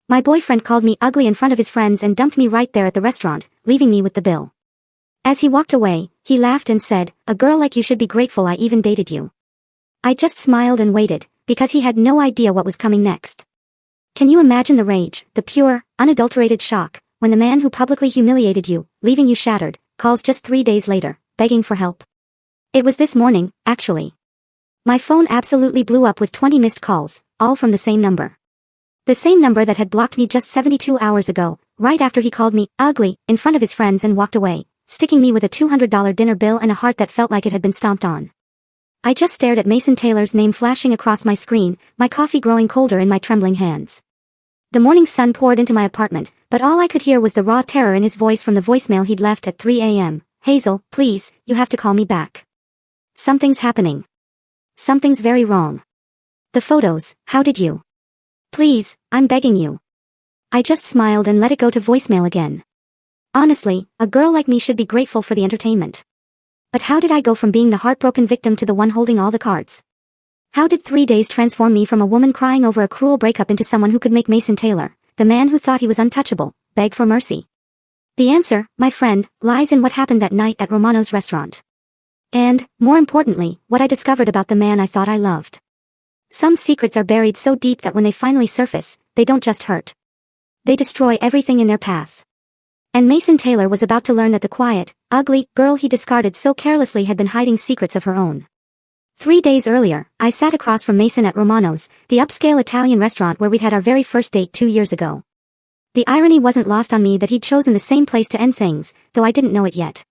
My boyfriend called me ugly in front of his friends and dumped me right there at the restaurant, leaving me with the bill. As he walked away, he laughed and said, "A girl like you should be grateful I even dated you." I just smiled and waited, because he had no idea what was coming next. Can you imagine the rage, the pure, unadulterated shock, when the man who publicly humiliated you, leaving you shattered, calls just 3 days later, begging for help? It was this morning, actually. My phone absolutely blew up with 20 missed calls, all from the same number. The same number that had blocked me just 72 hours ago, right after he called me ugly in front of his friends and walked away, sticking me with a $200 dinner bill and a heart that felt like it had been stomped on. I just stared at Mason Taylor's name flashing across my screen, my coffee growing colder in my trembling hands. The morning sun poured into my apartment, but all I could hear was the raw terror in his voice from the voicemail he'd left at 3 a.m. "Hazel, please, you have to call me back. Something's happening. Something's very wrong. The photos, how did you? Please, I'm begging you." I just smiled and let it go to voicemail again. Honestly, a girl like me should be grateful for the entertainment. But how did I go from being the heartbroken victim to the one holding all the cards? How did 3 days transform me from a woman crying over a cruel breakup into someone who could make Mason Taylor, the man who thought he was untouchable, beg for mercy? The answer, my friend, lies in what happened that night at Romano's restaurant. And, more importantly, what I discovered about the man I thought I loved. Some secrets are buried so deep that when they finally surface, they don't just hurt. They destroy everything in their path. And Mason Taylor was about to learn that the quiet, ugly girl he discarded so carelessly had been hiding secrets of her own. 3 days earlier, I sat across from Mason at Romano's, the upscale Italian restaurant where we'd had our very first date 2 years ago. The irony wasn't lost on me that he'd chosen the same place to end things, though I didn't know it yet.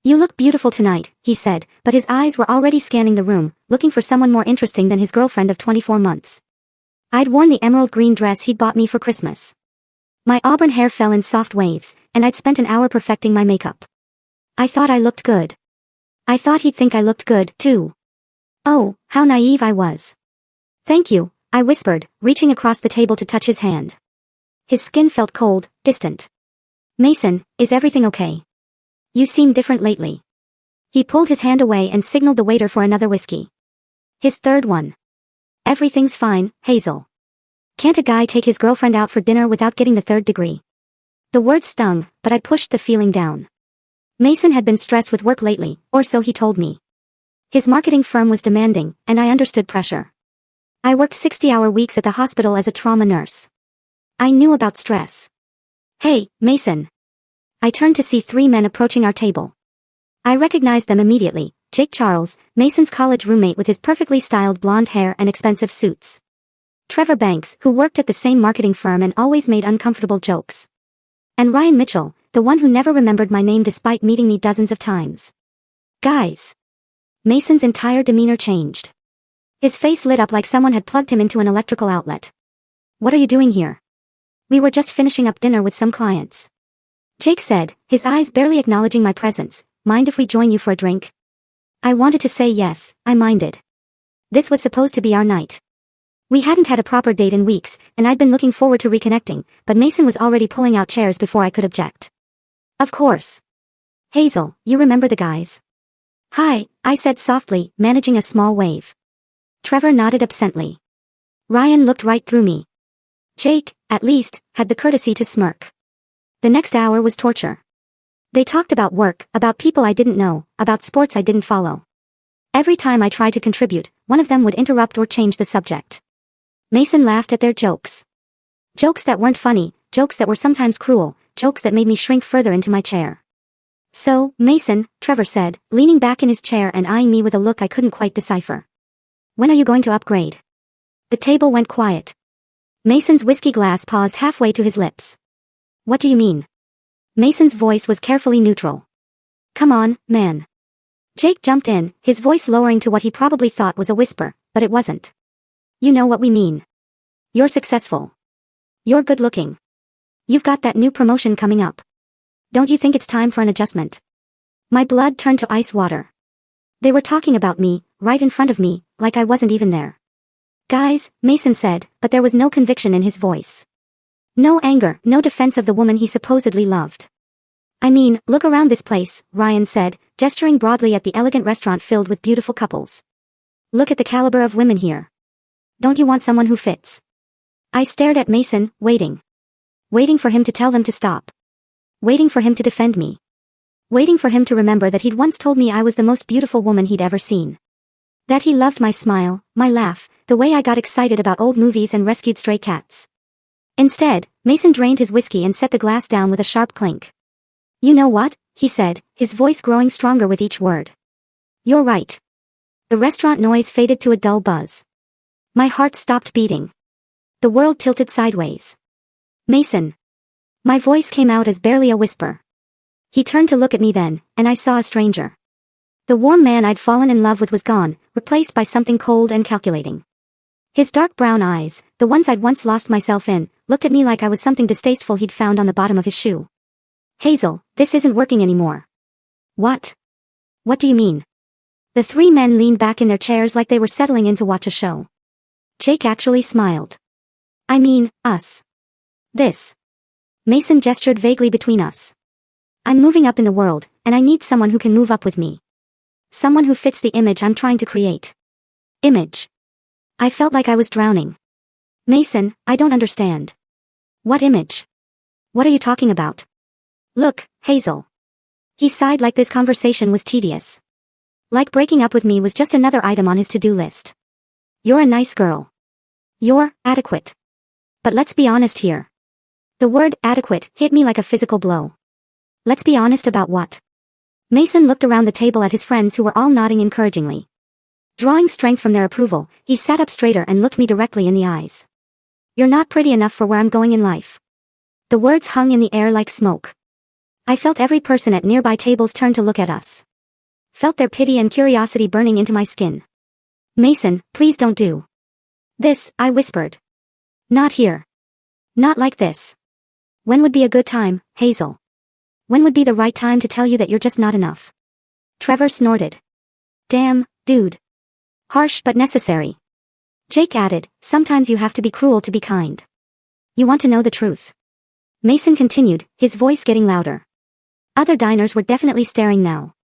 "You look beautiful tonight," he said, but his eyes were already scanning the room, looking for someone more interesting than his girlfriend of 24 months. I'd worn the emerald green dress he'd bought me for Christmas. My auburn hair fell in soft waves, and I'd spent an hour perfecting my makeup. I thought I looked good. I thought he'd think I looked good, too. Oh, how naive I was. "Thank you," I whispered, reaching across the table to touch his hand. His skin felt cold, distant. "Mason, is everything okay? You seem different lately." He pulled his hand away and signaled the waiter for another whiskey. His third one. "Everything's fine, Hazel. Can't a guy take his girlfriend out for dinner without getting the third degree?" The words stung, but I pushed the feeling down. Mason had been stressed with work lately, or so he told me. His marketing firm was demanding, and I understood pressure. I worked 60-hour weeks at the hospital as a trauma nurse. I knew about stress. "Hey, Mason." I turned to see 3 men approaching our table. I recognized them immediately: Jake Charles, Mason's college roommate with his perfectly styled blonde hair and expensive suits. Trevor Banks, who worked at the same marketing firm and always made uncomfortable jokes. And Ryan Mitchell, the one who never remembered my name despite meeting me dozens of times. "Guys." Mason's entire demeanor changed. His face lit up like someone had plugged him into an electrical outlet. "What are you doing here?" "We were just finishing up dinner with some clients." Jake said, his eyes barely acknowledging my presence. "Mind if we join you for a drink?" I wanted to say yes, I minded. This was supposed to be our night. We hadn't had a proper date in weeks, and I'd been looking forward to reconnecting, but Mason was already pulling out chairs before I could object. "Of course. Hazel, you remember the guys?" "Hi," I said softly, managing a small wave. Trevor nodded absently. Ryan looked right through me. Jake, at least, had the courtesy to smirk. The next hour was torture. They talked about work, about people I didn't know, about sports I didn't follow. Every time I tried to contribute, one of them would interrupt or change the subject. Mason laughed at their jokes. Jokes that weren't funny, jokes that were sometimes cruel, jokes that made me shrink further into my chair. "So, Mason," Trevor said, leaning back in his chair and eyeing me with a look I couldn't quite decipher. "When are you going to upgrade?" The table went quiet. Mason's whiskey glass paused halfway to his lips. "What do you mean?" Mason's voice was carefully neutral. "Come on, man." Jake jumped in, his voice lowering to what he probably thought was a whisper, but it wasn't. "You know what we mean. You're successful. You're good-looking. You've got that new promotion coming up. Don't you think it's time for an adjustment?" My blood turned to ice water. They were talking about me, right in front of me, like I wasn't even there. "Guys," Mason said, but there was no conviction in his voice. No anger, no defense of the woman he supposedly loved. "I mean, look around this place," Ryan said, gesturing broadly at the elegant restaurant filled with beautiful couples. "Look at the caliber of women here. Don't you want someone who fits?" I stared at Mason, waiting. Waiting for him to tell them to stop. Waiting for him to defend me. Waiting for him to remember that he'd once told me I was the most beautiful woman he'd ever seen. That he loved my smile, my laugh, the way I got excited about old movies and rescued stray cats. Instead, Mason drained his whiskey and set the glass down with a sharp clink. "You know what?" he said, his voice growing stronger with each word. "You're right." The restaurant noise faded to a dull buzz. My heart stopped beating. The world tilted sideways. "Mason." My voice came out as barely a whisper. He turned to look at me then, and I saw a stranger. The warm man I'd fallen in love with was gone, replaced by something cold and calculating. His dark brown eyes, the ones I'd once lost myself in, looked at me like I was something distasteful he'd found on the bottom of his shoe. "Hazel, this isn't working anymore." "What? What do you mean?" The three men leaned back in their chairs like they were settling in to watch a show. Jake actually smiled. "I mean, us. This." Mason gestured vaguely between us. "I'm moving up in the world, and I need someone who can move up with me. Someone who fits the image I'm trying to create." Image. I felt like I was drowning. "Mason, I don't understand." "What image? What are you talking about?" "Look, Hazel." He sighed like this conversation was tedious. Like breaking up with me was just another item on his to-do list. "You're a nice girl. You're adequate. But let's be honest here." The word adequate hit me like a physical blow. Let's be honest about what? Mason looked around the table at his friends who were all nodding encouragingly. Drawing strength from their approval, he sat up straighter and looked me directly in the eyes. "You're not pretty enough for where I'm going in life." The words hung in the air like smoke. I felt every person at nearby tables turn to look at us. Felt their pity and curiosity burning into my skin. "Mason, please don't do this," I whispered. "Not here. Not like this. When would be a good time, Hazel? When would be the right time to tell you that you're just not enough?" Trevor snorted. "Damn, dude. Harsh but necessary." Jake added, "Sometimes you have to be cruel to be kind. You want to know the truth?" Mason continued, his voice getting louder. "Other diners were definitely staring now.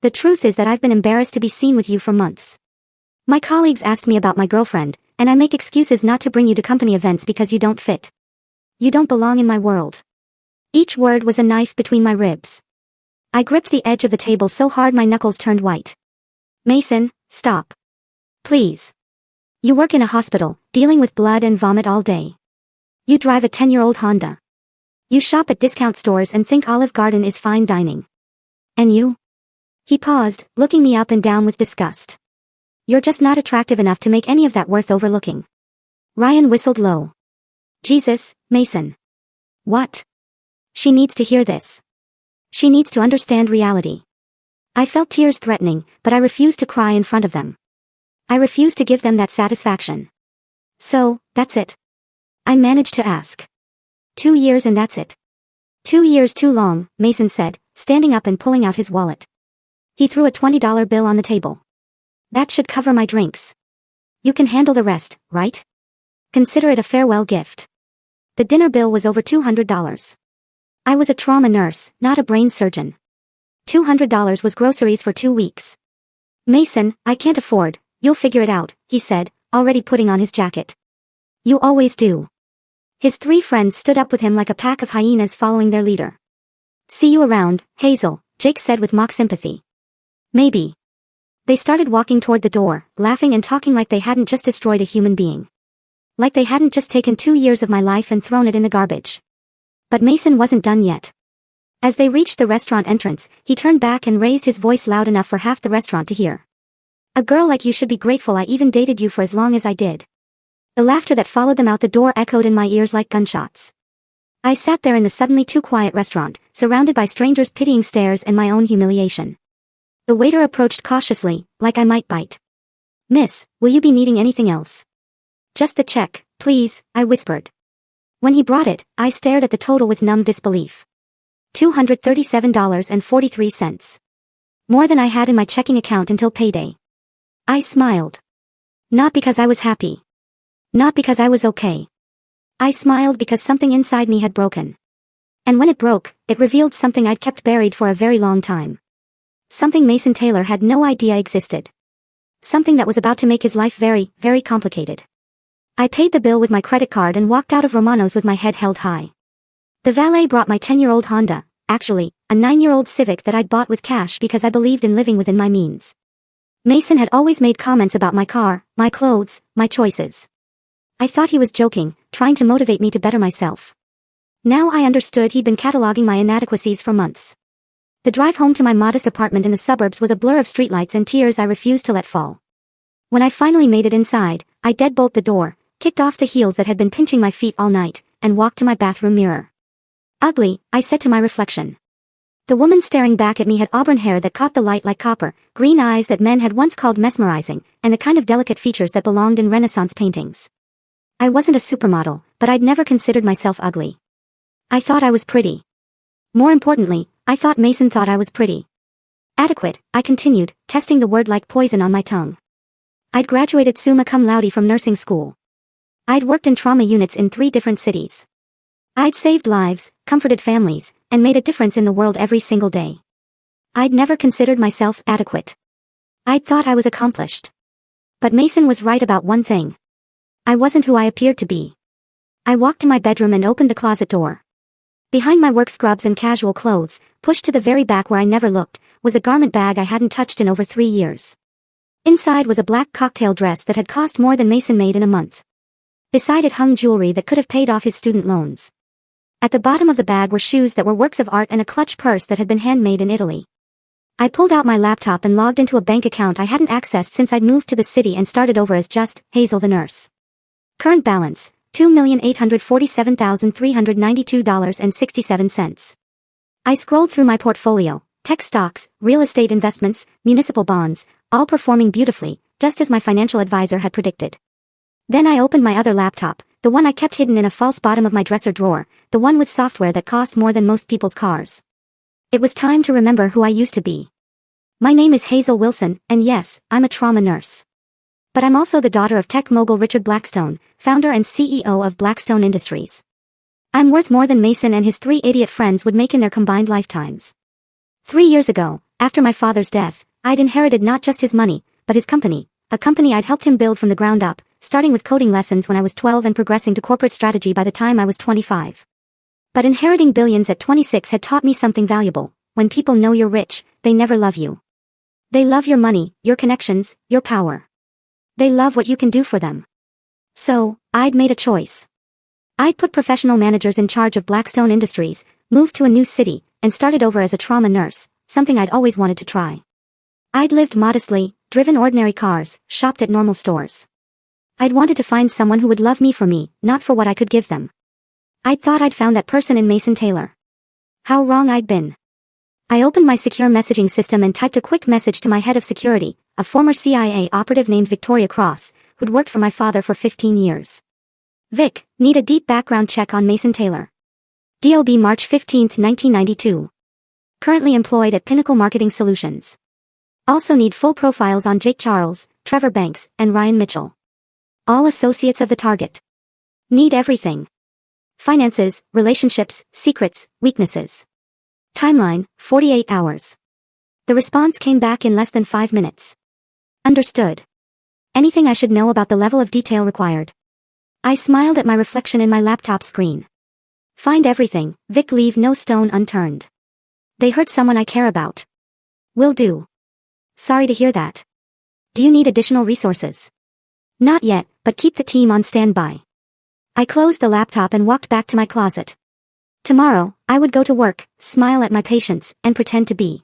The truth is that I've been embarrassed to be seen with you for months. My colleagues asked me about my girlfriend, and I make excuses not to bring you to company events because you don't fit. You don't belong in my world." Each word was a knife between my ribs. I gripped the edge of the table so hard my knuckles turned white. "Mason, stop. Please. You work in a hospital, dealing with blood and vomit all day. You drive a 10-year-old Honda. You shop at discount stores and think Olive Garden is fine dining. And you?" He paused, looking me up and down with disgust. "You're just not attractive enough to make any of that worth overlooking." Ryan whistled low. "Jesus, Mason. What?" She needs to hear this. She needs to understand reality. I felt tears threatening, but I refused to cry in front of them. I refused to give them that satisfaction. "So, that's it?" I managed to ask. 2 years and that's it." 2 years too long," Mason said, standing up and pulling out his wallet. He threw a $20 bill on the table. "That should cover my drinks. You can handle the rest, right? Consider it a farewell gift." The dinner bill was over $200. I was a trauma nurse, not a brain surgeon. $200 was groceries for 2 weeks. "Mason, I can't afford, you'll figure it out," he said, already putting on his jacket. "You always do." His 3 friends stood up with him like a pack of hyenas following their leader. "See you around, Hazel," Jake said with mock sympathy. "Maybe." They started walking toward the door, laughing and talking like they hadn't just destroyed a human being. Like they hadn't just taken 2 years of my life and thrown it in the garbage. But Mason wasn't done yet. As they reached the restaurant entrance, he turned back and raised his voice loud enough for half the restaurant to hear. "A girl like you should be grateful I even dated you for as long as I did." The laughter that followed them out the door echoed in my ears like gunshots. I sat there in the suddenly too quiet restaurant, surrounded by strangers' pitying stares and my own humiliation. The waiter approached cautiously, like I might bite. "Miss, will you be needing anything else?" "Just the check, please," I whispered. When he brought it, I stared at the total with numb disbelief. $237.43. More than I had in my checking account until payday. I smiled. Not because I was happy. Not because I was okay. I smiled because something inside me had broken. And when it broke, it revealed something I'd kept buried for a very long time. Something Mason Taylor had no idea existed. Something that was about to make his life very, very complicated. I paid the bill with my credit card and walked out of Romano's with my head held high. The valet brought my 10-year-old Honda, actually, a 9-year-old Civic that I'd bought with cash because I believed in living within my means. Mason had always made comments about my car, my clothes, my choices. I thought he was joking, trying to motivate me to better myself. Now I understood he'd been cataloging my inadequacies for months. The drive home to my modest apartment in the suburbs was a blur of streetlights and tears I refused to let fall. When I finally made it inside, I deadbolt the door, kicked off the heels that had been pinching my feet all night, and walked to my bathroom mirror. Ugly, I said to my reflection. The woman staring back at me had auburn hair that caught the light like copper, green eyes that men had once called mesmerizing, and the kind of delicate features that belonged in Renaissance paintings. I wasn't a supermodel, but I'd never considered myself ugly. I thought I was pretty. More importantly, I thought Mason thought I was pretty. Adequate, I continued, testing the word like poison on my tongue. I'd graduated summa cum laude from nursing school. I'd worked in trauma units in 3 different cities. I'd saved lives, comforted families, and made a difference in the world every single day. I'd never considered myself adequate. I'd thought I was accomplished. But Mason was right about one thing. I wasn't who I appeared to be. I walked to my bedroom and opened the closet door. Behind my work scrubs and casual clothes, pushed to the very back where I never looked, was a garment bag I hadn't touched in over 3 years. Inside was a black cocktail dress that had cost more than Mason made in a month. Beside it hung jewelry that could have paid off his student loans. At the bottom of the bag were shoes that were works of art and a clutch purse that had been handmade in Italy. I pulled out my laptop and logged into a bank account I hadn't accessed since I'd moved to the city and started over as just Hazel the nurse. Current balance, $2,847,392.67. I scrolled through my portfolio, tech stocks, real estate investments, municipal bonds, all performing beautifully, just as my financial advisor had predicted. Then I opened my other laptop, the one I kept hidden in a false bottom of my dresser drawer, the one with software that cost more than most people's cars. It was time to remember who I used to be. My name is Hazel Wilson, and yes, I'm a trauma nurse. But I'm also the daughter of tech mogul Richard Blackstone, founder and CEO of Blackstone Industries. I'm worth more than Mason and his 3 idiot friends would make in their combined lifetimes. 3 years ago, after my father's death, I'd inherited not just his money, but his company, a company I'd helped him build from the ground up, starting with coding lessons when I was 12 and progressing to corporate strategy by the time I was 25. But inheriting billions at 26 had taught me something valuable. When people know you're rich, they never love you. They love your money, your connections, your power. They love what you can do for them. So, I'd made a choice. I'd put professional managers in charge of Blackstone Industries, moved to a new city, and started over as a trauma nurse, something I'd always wanted to try. I'd lived modestly, driven ordinary cars, shopped at normal stores. I'd wanted to find someone who would love me for me, not for what I could give them. I'd thought I'd found that person in Mason Taylor. How wrong I'd been. I opened my secure messaging system and typed a quick message to my head of security, a former CIA operative named Victoria Cross, who'd worked for my father for 15 years. Vic, need a deep background check on Mason Taylor. DOB March 15, 1992. Currently employed at Pinnacle Marketing Solutions. Also need full profiles on Jake Charles, Trevor Banks, and Ryan Mitchell. All associates of the target. Need everything. Finances, relationships, secrets, weaknesses. Timeline, 48 hours. The response came back in less than 5 minutes. Understood. Anything I should know about the level of detail required? I smiled at my reflection in my laptop screen. Find everything, Vic, leave no stone unturned. They hurt someone I care about. Will do. Sorry to hear that. Do you need additional resources? Not yet, but keep the team on standby. I closed the laptop and walked back to my closet. Tomorrow, I would go to work, smile at my patients, and pretend to be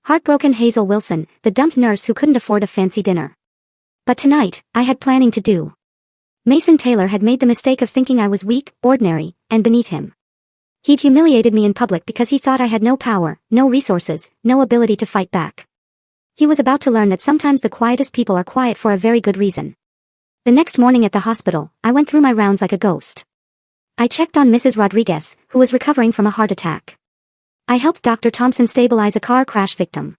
heartbroken Hazel Wilson, the dumped nurse who couldn't afford a fancy dinner. But tonight, I had planning to do. Mason Taylor had made the mistake of thinking I was weak, ordinary, and beneath him. He'd humiliated me in public because he thought I had no power, no resources, no ability to fight back. He was about to learn that sometimes the quietest people are quiet for a very good reason. The next morning at the hospital, I went through my rounds like a ghost. I checked on Mrs. Rodriguez, who was recovering from a heart attack. I helped Dr. Thompson stabilize a car crash victim.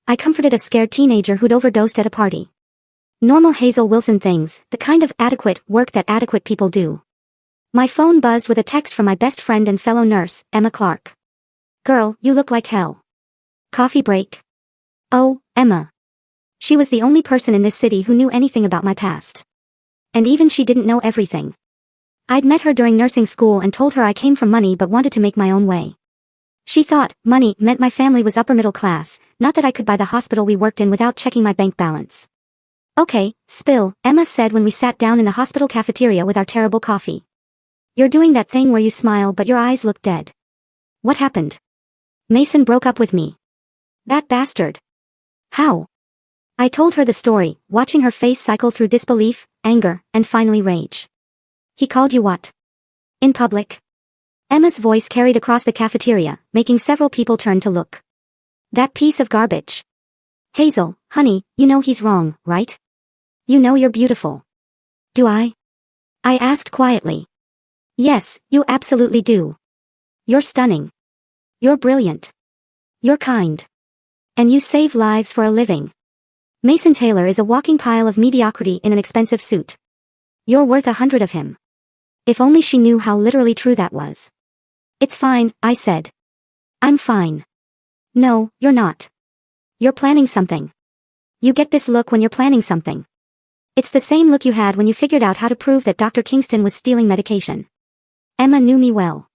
I comforted a scared teenager who'd overdosed at a party. Normal Hazel Wilson things, the kind of adequate work that adequate people do. My phone buzzed with a text from my best friend and fellow nurse, Emma Clark. Girl, you look like hell. Coffee break? Oh, Emma. She was the only person in this city who knew anything about my past. And even she didn't know everything. I'd met her during nursing school and told her I came from money but wanted to make my own way. She thought money meant my family was upper middle class, not that I could buy the hospital we worked in without checking my bank balance. Okay, spill, Emma said when we sat down in the hospital cafeteria with our terrible coffee. You're doing that thing where you smile but your eyes look dead. What happened? Mason broke up with me. That bastard. How? I told her the story, watching her face cycle through disbelief, anger, and finally rage. He called you what? In public? Emma's voice carried across the cafeteria, making several people turn to look. That piece of garbage. Hazel, honey, you know he's wrong, right? You know you're beautiful. Do I? I asked quietly. Yes, you absolutely do. You're stunning. You're brilliant. You're kind. And you save lives for a living. Mason Taylor is a walking pile of mediocrity in an expensive suit. You're worth 100 of him. If only she knew how literally true that was. It's fine, I said. I'm fine. No, you're not. You're planning something. You get this look when you're planning something. It's the same look you had when you figured out how to prove that Dr. Kingston was stealing medication. Emma knew me well.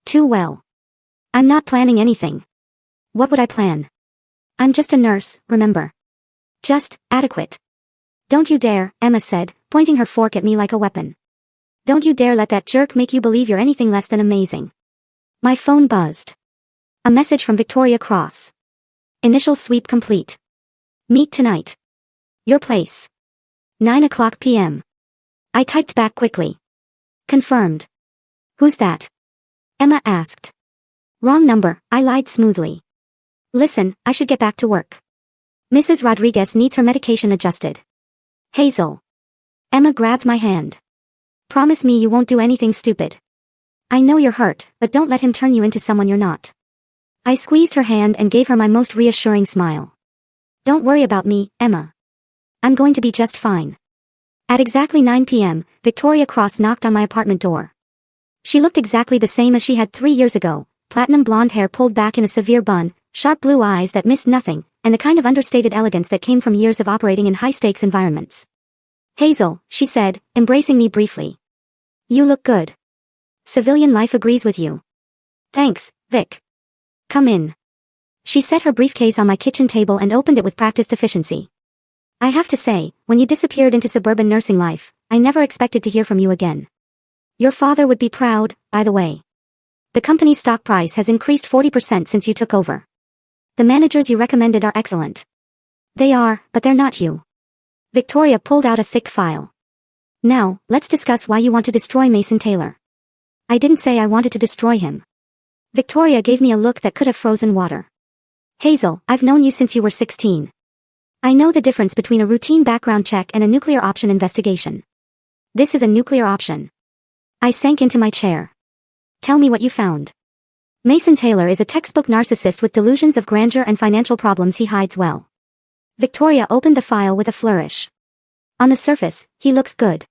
Too well. I'm not planning anything. What would I plan? I'm just a nurse, remember? Just, adequate. Don't you dare, Emma said, pointing her fork at me like a weapon. Don't you dare let that jerk make you believe you're anything less than amazing. My phone buzzed. A message from Victoria Cross. Initial sweep complete. Meet tonight. Your place. 9:00 p.m. I typed back quickly. Confirmed. Who's that? Emma asked. Wrong number, I lied smoothly. Listen, I should get back to work. Mrs. Rodriguez needs her medication adjusted. Hazel. Emma grabbed my hand. Promise me you won't do anything stupid. I know you're hurt, but don't let him turn you into someone you're not. I squeezed her hand and gave her my most reassuring smile. Don't worry about me, Emma. I'm going to be just fine. At exactly 9 p.m., Victoria Cross knocked on my apartment door. She looked exactly the same as she had 3 years ago, platinum blonde hair pulled back in a severe bun, sharp blue eyes that missed nothing, and the kind of understated elegance that came from years of operating in high-stakes environments. Hazel, she said, embracing me briefly. You look good. Civilian life agrees with you. Thanks, Vic. Come in. She set her briefcase on my kitchen table and opened it with practiced efficiency. I have to say, when you disappeared into suburban nursing life, I never expected to hear from you again. Your father would be proud, by the way. The company's stock price has increased 40% since you took over. The managers you recommended are excellent. They are, but they're not you. Victoria pulled out a thick file. Now, let's discuss why you want to destroy Mason Taylor. I didn't say I wanted to destroy him. Victoria gave me a look that could have frozen water. Hazel, I've known you since you were 16. I know the difference between a routine background check and a nuclear option investigation. This is a nuclear option. I sank into my chair. Tell me what you found. Mason Taylor is a textbook narcissist with delusions of grandeur and financial problems he hides well. Victoria opened the file with a flourish. On the surface, he looks good.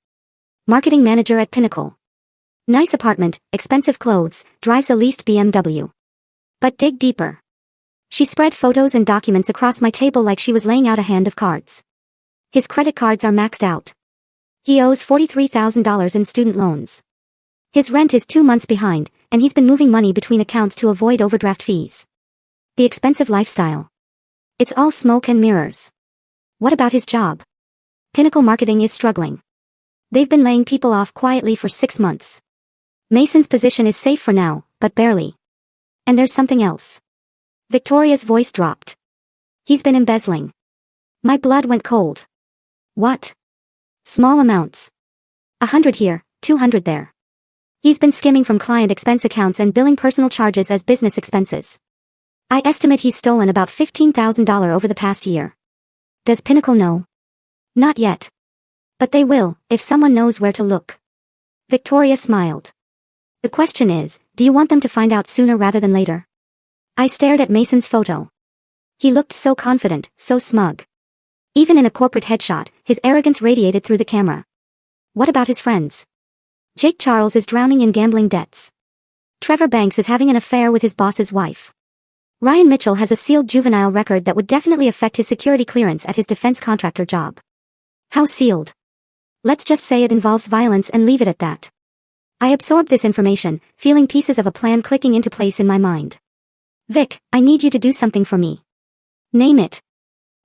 Marketing manager at Pinnacle. Nice apartment, expensive clothes, drives a leased BMW. But dig deeper. She spread photos and documents across my table like she was laying out a hand of cards. His credit cards are maxed out. He owes $43,000 in student loans. His rent is 2 months behind, and he's been moving money between accounts to avoid overdraft fees. The expensive lifestyle. It's all smoke and mirrors. What about his job? Pinnacle Marketing is struggling. They've been laying people off quietly for 6 months. Mason's position is safe for now, but barely. And there's something else. Victoria's voice dropped. He's been embezzling. My blood went cold. What? Small amounts. 100 here, 200 there. He's been skimming from client expense accounts and billing personal charges as business expenses. I estimate he's stolen about $15,000 over the past year. Does Pinnacle know? Not yet. But they will, if someone knows where to look. Victoria smiled. The question is, do you want them to find out sooner rather than later? I stared at Mason's photo. He looked so confident, so smug. Even in a corporate headshot, his arrogance radiated through the camera. What about his friends? Jake Charles is drowning in gambling debts. Trevor Banks is having an affair with his boss's wife. Ryan Mitchell has a sealed juvenile record that would definitely affect his security clearance at his defense contractor job. How sealed? Let's just say it involves violence and leave it at that. I absorbed this information, feeling pieces of a plan clicking into place in my mind. Vic, I need you to do something for me. Name it.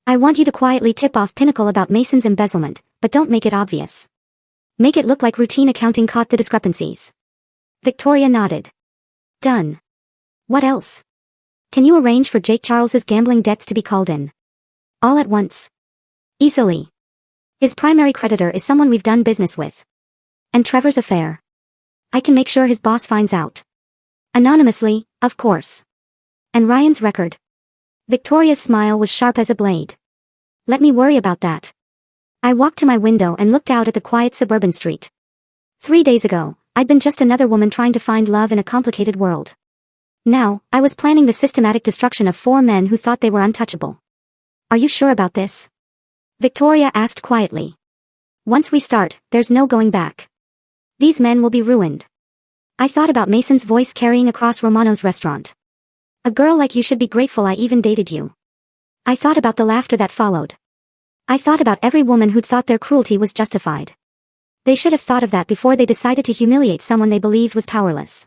I want you to quietly tip off Pinnacle about Mason's embezzlement, but don't make it obvious. Make it look like routine accounting caught the discrepancies. Victoria nodded. Done. What else? Can you arrange for Jake Charles's gambling debts to be called in? All at once. Easily. His primary creditor is someone we've done business with. And Trevor's affair. I can make sure his boss finds out. Anonymously, of course. And Ryan's record. Victoria's smile was sharp as a blade. Let me worry about that. I walked to my window and looked out at the quiet suburban street. 3 days ago, I'd been just another woman trying to find love in a complicated world. Now, I was planning the systematic destruction of 4 men who thought they were untouchable. Are you sure about this? Victoria asked quietly. Once we start, there's no going back. These men will be ruined. I thought about Mason's voice carrying across Romano's restaurant. A girl like you should be grateful I even dated you. I thought about the laughter that followed. I thought about every woman who'd thought their cruelty was justified. They should have thought of that before they decided to humiliate someone they believed was powerless.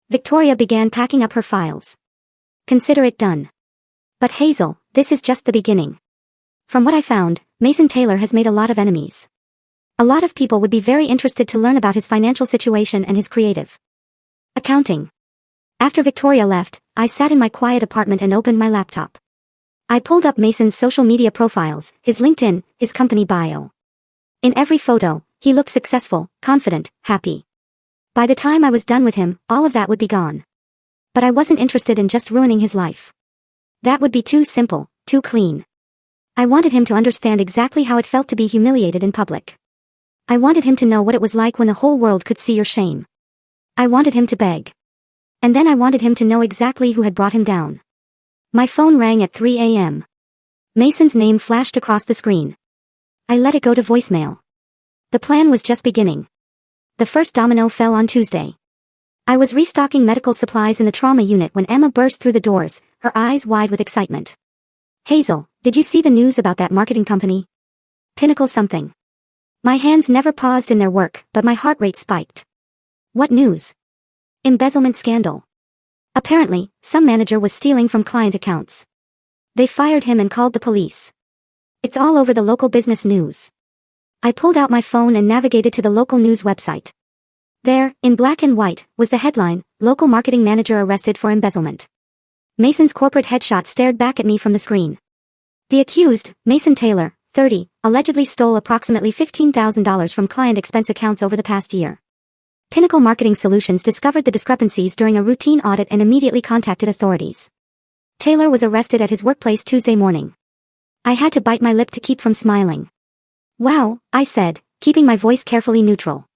Victoria began packing up her files. Consider it done. But Hazel, this is just the beginning. From what I found, Mason Taylor has made a lot of enemies. A lot of people would be very interested to learn about his financial situation and his creative accounting. After Victoria left, I sat in my quiet apartment and opened my laptop. I pulled up Mason's social media profiles, his LinkedIn, his company bio. In every photo, he looked successful, confident, happy. By the time I was done with him, all of that would be gone. But I wasn't interested in just ruining his life. That would be too simple, too clean. I wanted him to understand exactly how it felt to be humiliated in public. I wanted him to know what it was like when the whole world could see your shame. I wanted him to beg. And then I wanted him to know exactly who had brought him down. My phone rang at 3 a.m. Mason's name flashed across the screen. I let it go to voicemail. The plan was just beginning. The first domino fell on Tuesday. I was restocking medical supplies in the trauma unit when Emma burst through the doors, her eyes wide with excitement. Hazel, did you see the news about that marketing company? Pinnacle something. My hands never paused in their work, but my heart rate spiked. What news? Embezzlement scandal. Apparently, some manager was stealing from client accounts. They fired him and called the police. It's all over the local business news. I pulled out my phone and navigated to the local news website. There, in black and white, was the headline, Local Marketing Manager Arrested for Embezzlement. Mason's corporate headshot stared back at me from the screen. The accused, Mason Taylor, 30, allegedly stole approximately $15,000 from client expense accounts over the past year. Pinnacle Marketing Solutions discovered the discrepancies during a routine audit and immediately contacted authorities. Taylor was arrested at his workplace Tuesday morning. I had to bite my lip to keep from smiling. Wow, I said, keeping my voice carefully neutral.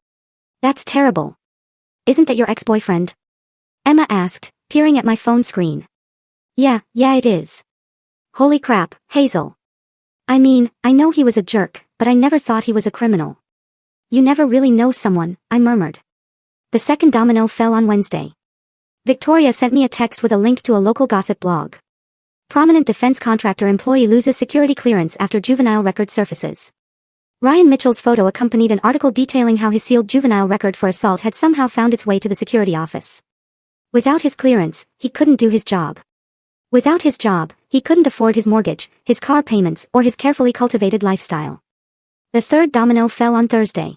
That's terrible. Isn't that your ex-boyfriend? Emma asked, peering at my phone screen. Yeah, it is. Holy crap, Hazel. I mean, I know he was a jerk, but I never thought he was a criminal. You never really know someone, I murmured. The second domino fell on Wednesday. Victoria sent me a text with a link to a local gossip blog. Prominent defense contractor employee loses security clearance after juvenile record surfaces. Ryan Mitchell's photo accompanied an article detailing how his sealed juvenile record for assault had somehow found its way to the security office. Without his clearance, he couldn't do his job. Without his job, he couldn't afford his mortgage, his car payments, or his carefully cultivated lifestyle. The third domino fell on Thursday.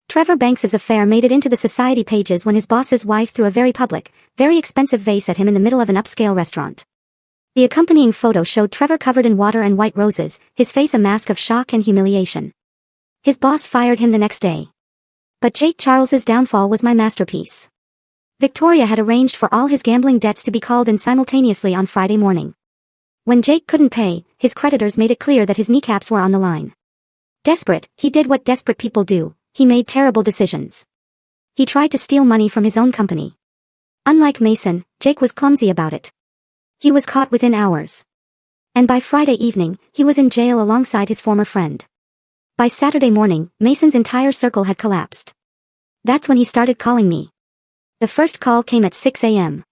Trevor Banks's affair made it into the society pages when his boss's wife threw a very public, very expensive vase at him in the middle of an upscale restaurant. The accompanying photo showed Trevor covered in water and white roses, his face a mask of shock and humiliation. His boss fired him the next day. But Jake Charles's downfall was my masterpiece. Victoria had arranged for all his gambling debts to be called in simultaneously on Friday morning. When Jake couldn't pay, his creditors made it clear that his kneecaps were on the line. Desperate, he did what desperate people do. He made terrible decisions. He tried to steal money from his own company. Unlike Mason, Jake was clumsy about it. He was caught within hours. And by Friday evening, he was in jail alongside his former friend. By Saturday morning, Mason's entire circle had collapsed. That's when he started calling me. The first call came at 6 a.m.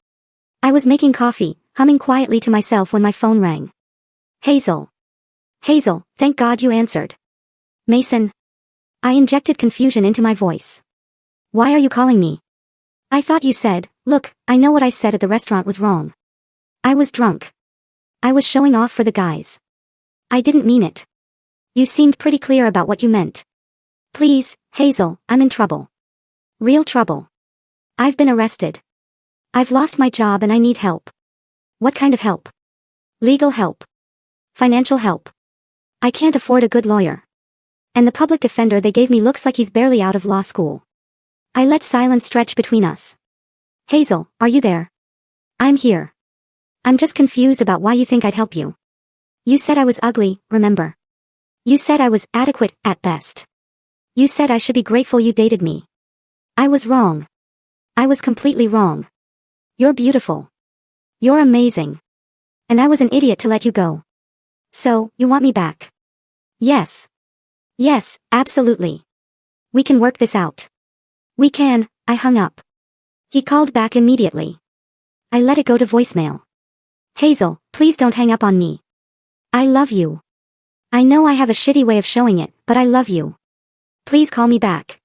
I was making coffee, humming quietly to myself when my phone rang. Hazel. Hazel, thank God you answered. Mason. I injected confusion into my voice. Why are you calling me? I thought you said, look, I know what I said at the restaurant was wrong. I was drunk. I was showing off for the guys. I didn't mean it. You seemed pretty clear about what you meant. Please, Hazel, I'm in trouble. Real trouble. I've been arrested. I've lost my job and I need help. What kind of help? Legal help. Financial help. I can't afford a good lawyer. And the public defender they gave me looks like he's barely out of law school. I let silence stretch between us. Hazel, are you there? I'm here. I'm just confused about why you think I'd help you. You said I was ugly, remember? You said I was adequate, at best. You said I should be grateful you dated me. I was wrong. I was completely wrong. You're beautiful. You're amazing. And I was an idiot to let you go. So, you want me back? Yes. Yes, absolutely. We can work this out. We can. I hung up. He called back immediately. I let it go to voicemail. Hazel, please don't hang up on me. I love you. I know I have a shitty way of showing it, but I love you. Please call me back.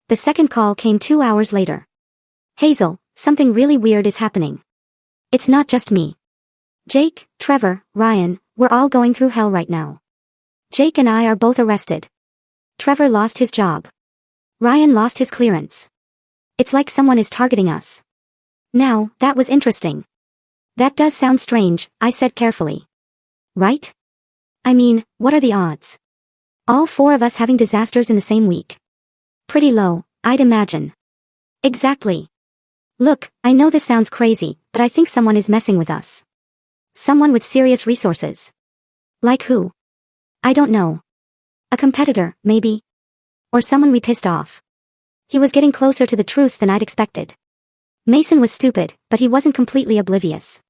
The second call came 2 hours later. Hazel, something really weird is happening. It's not just me. Jake, Trevor, Ryan, we're all going through hell right now. Jake and I are both arrested. Trevor lost his job. Ryan lost his clearance. It's like someone is targeting us. Now, that was interesting. That does sound strange, I said carefully. Right? I mean, what are the odds? All four of us having disasters in the same week. Pretty low, I'd imagine. Exactly. Look, I know this sounds crazy, but I think someone is messing with us. Someone with serious resources. Like who? I don't know. A competitor, maybe. Or someone we pissed off. He was getting closer to the truth than I'd expected. Mason was stupid, but he wasn't completely oblivious.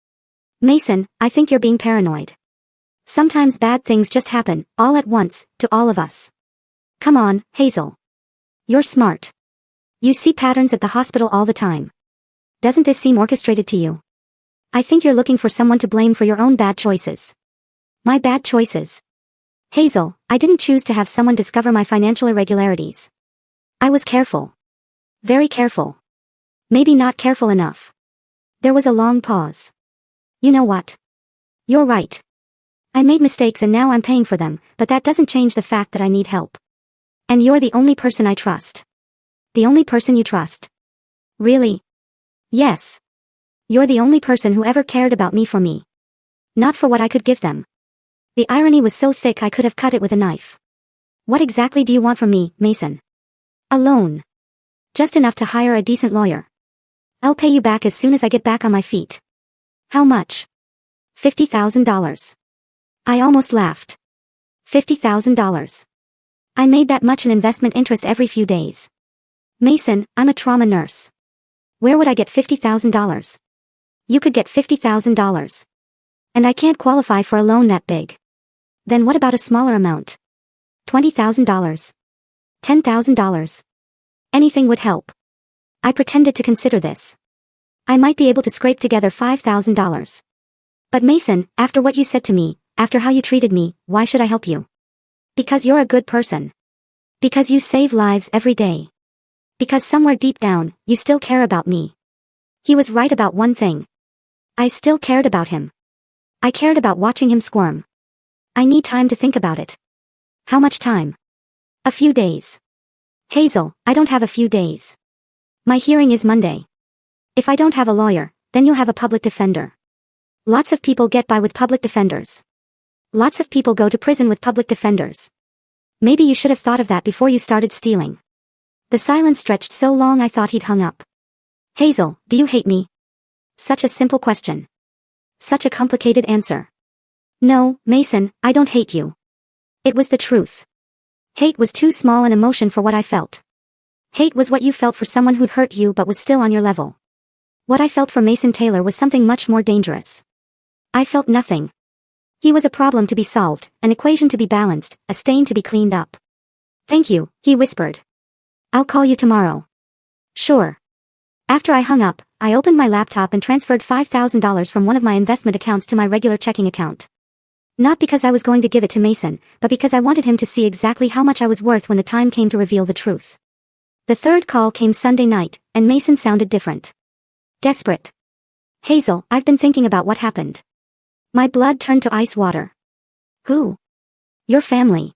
Mason, I think you're being paranoid. Sometimes bad things just happen, all at once, to all of us. Come on, Hazel. You're smart. You see patterns at the hospital all the time. Doesn't this seem orchestrated to you? I think you're looking for someone to blame for your own bad choices. My bad choices. Hazel, I didn't choose to have someone discover my financial irregularities. I was careful. Very careful. Maybe not careful enough. There was a long pause. You know what? You're right. I made mistakes and now I'm paying for them, but that doesn't change the fact that I need help. And you're the only person I trust. The only person you trust. Really? Yes. You're the only person who ever cared about me for me. Not for what I could give them. The irony was so thick I could have cut it with a knife. What exactly do you want from me, Mason? A loan. Just enough to hire a decent lawyer. I'll pay you back as soon as I get back on my feet. How much? $50,000. I almost laughed. $50,000. I made that much in investment interest every few days. Mason, I'm a trauma nurse. Where would I get $50,000? You could get $50,000. And I can't qualify for a loan that big. Then what about a smaller amount? $20,000. $10,000. Anything would help. I pretended to consider this. I might be able to scrape together $5,000. But Mason, after what you said to me, after how you treated me, why should I help you? Because you're a good person. Because you save lives every day. Because somewhere deep down, you still care about me. He was right about one thing. I still cared about him. I cared about watching him squirm. I need time to think about it. How much time? A few days. Hazel, I don't have a few days. My hearing is Monday. If I don't have a lawyer, then you'll have a public defender. Lots of people get by with public defenders. Lots of people go to prison with public defenders. Maybe you should have thought of that before you started stealing. The silence stretched so long I thought he'd hung up. Hazel, do you hate me? Such a simple question. Such a complicated answer. No, Mason, I don't hate you. It was the truth. Hate was too small an emotion for what I felt. Hate was what you felt for someone who'd hurt you but was still on your level. What I felt for Mason Taylor was something much more dangerous. I felt nothing. He was a problem to be solved, an equation to be balanced, a stain to be cleaned up. Thank you, he whispered. I'll call you tomorrow. Sure. After I hung up, I opened my laptop and transferred $5,000 from one of my investment accounts to my regular checking account. Not because I was going to give it to Mason, but because I wanted him to see exactly how much I was worth when the time came to reveal the truth. The third call came Sunday night, and Mason sounded different. Desperate. Hazel, I've been thinking about what happened. My blood turned to ice water. Who? Your family.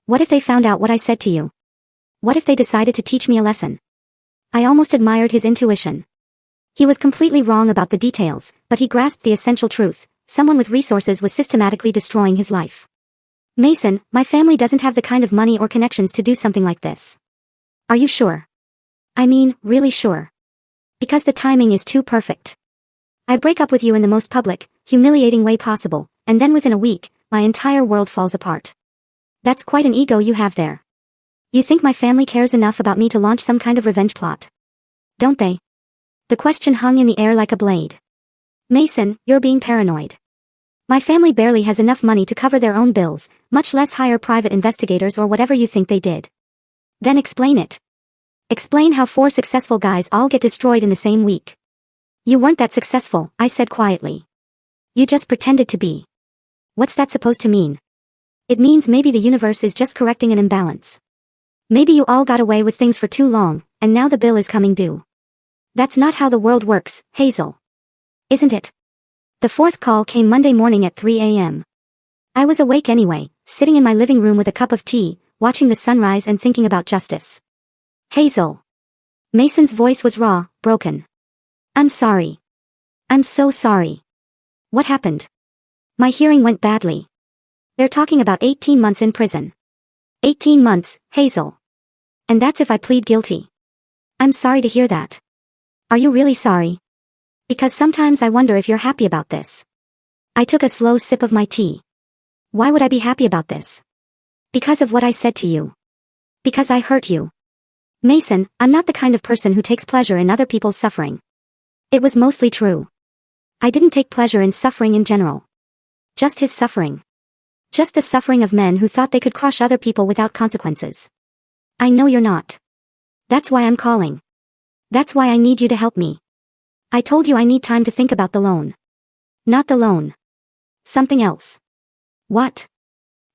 What if they found out what I said to you? What if they decided to teach me a lesson? I almost admired his intuition. He was completely wrong about the details, but he grasped the essential truth. Someone with resources was systematically destroying his life. Mason, my family doesn't have the kind of money or connections to do something like this. Are you sure? I mean, really sure. Because the timing is too perfect. I break up with you in the most public, humiliating way possible, and then within a week, my entire world falls apart. That's quite an ego you have there. You think my family cares enough about me to launch some kind of revenge plot? Don't they? The question hung in the air like a blade. Mason, you're being paranoid. My family barely has enough money to cover their own bills, much less hire private investigators or whatever you think they did. Then explain it. Explain how 4 successful guys all get destroyed in the same week. You weren't that successful, I said quietly. You just pretended to be. What's that supposed to mean? It means maybe the universe is just correcting an imbalance. Maybe you all got away with things for too long, and now the bill is coming due. That's not how the world works, Hazel. Isn't it? The fourth call came Monday morning at 3 a.m. I was awake anyway, sitting in my living room with a cup of tea, watching the sunrise and thinking about justice. Hazel. Mason's voice was raw, broken. I'm sorry. I'm so sorry. What happened? My hearing went badly. They're talking about 18 months in prison. 18 months, Hazel. And that's if I plead guilty. I'm sorry to hear that. Are you really sorry? Because sometimes I wonder if you're happy about this. I took a slow sip of my tea. Why would I be happy about this? Because of what I said to you. Because I hurt you. Mason, I'm not the kind of person who takes pleasure in other people's suffering. It was mostly true. I didn't take pleasure in suffering in general. Just his suffering. Just the suffering of men who thought they could crush other people without consequences. I know you're not. That's why I'm calling. That's why I need you to help me. I told you I need time to think about the loan. Not the loan. Something else. What?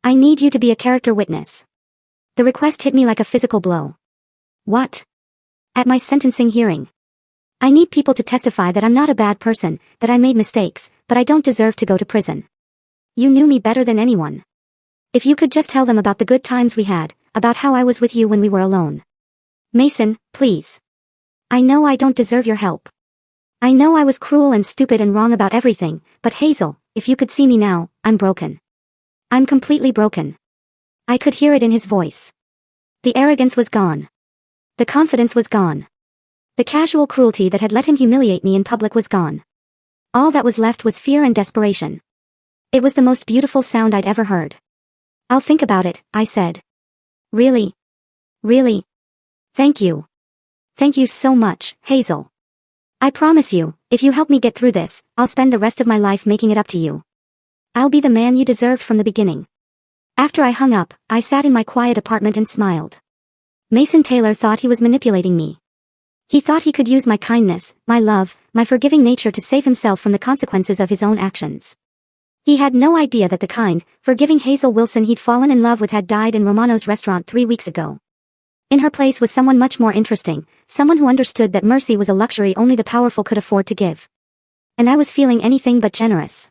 I need you to be a character witness. The request hit me like a physical blow. What? At my sentencing hearing. I need people to testify that I'm not a bad person, that I made mistakes, but I don't deserve to go to prison. You knew me better than anyone. If you could just tell them about the good times we had, about how I was with you when we were alone. Mason, please. I know I don't deserve your help. I know I was cruel and stupid and wrong about everything, but Hazel, if you could see me now, I'm broken. I'm completely broken. I could hear it in his voice. The arrogance was gone. The confidence was gone. The casual cruelty that had let him humiliate me in public was gone. All that was left was fear and desperation. It was the most beautiful sound I'd ever heard. I'll think about it, I said. Really? Really? Thank you. Thank you so much, Hazel. I promise you, if you help me get through this, I'll spend the rest of my life making it up to you. I'll be the man you deserved from the beginning. After I hung up, I sat in my quiet apartment and smiled. Mason Taylor thought he was manipulating me. He thought he could use my kindness, my love, my forgiving nature to save himself from the consequences of his own actions. He had no idea that the kind, forgiving Hazel Wilson he'd fallen in love with had died in Romano's restaurant 3 weeks ago. In her place was someone much more interesting, someone who understood that mercy was a luxury only the powerful could afford to give. And I was feeling anything but generous.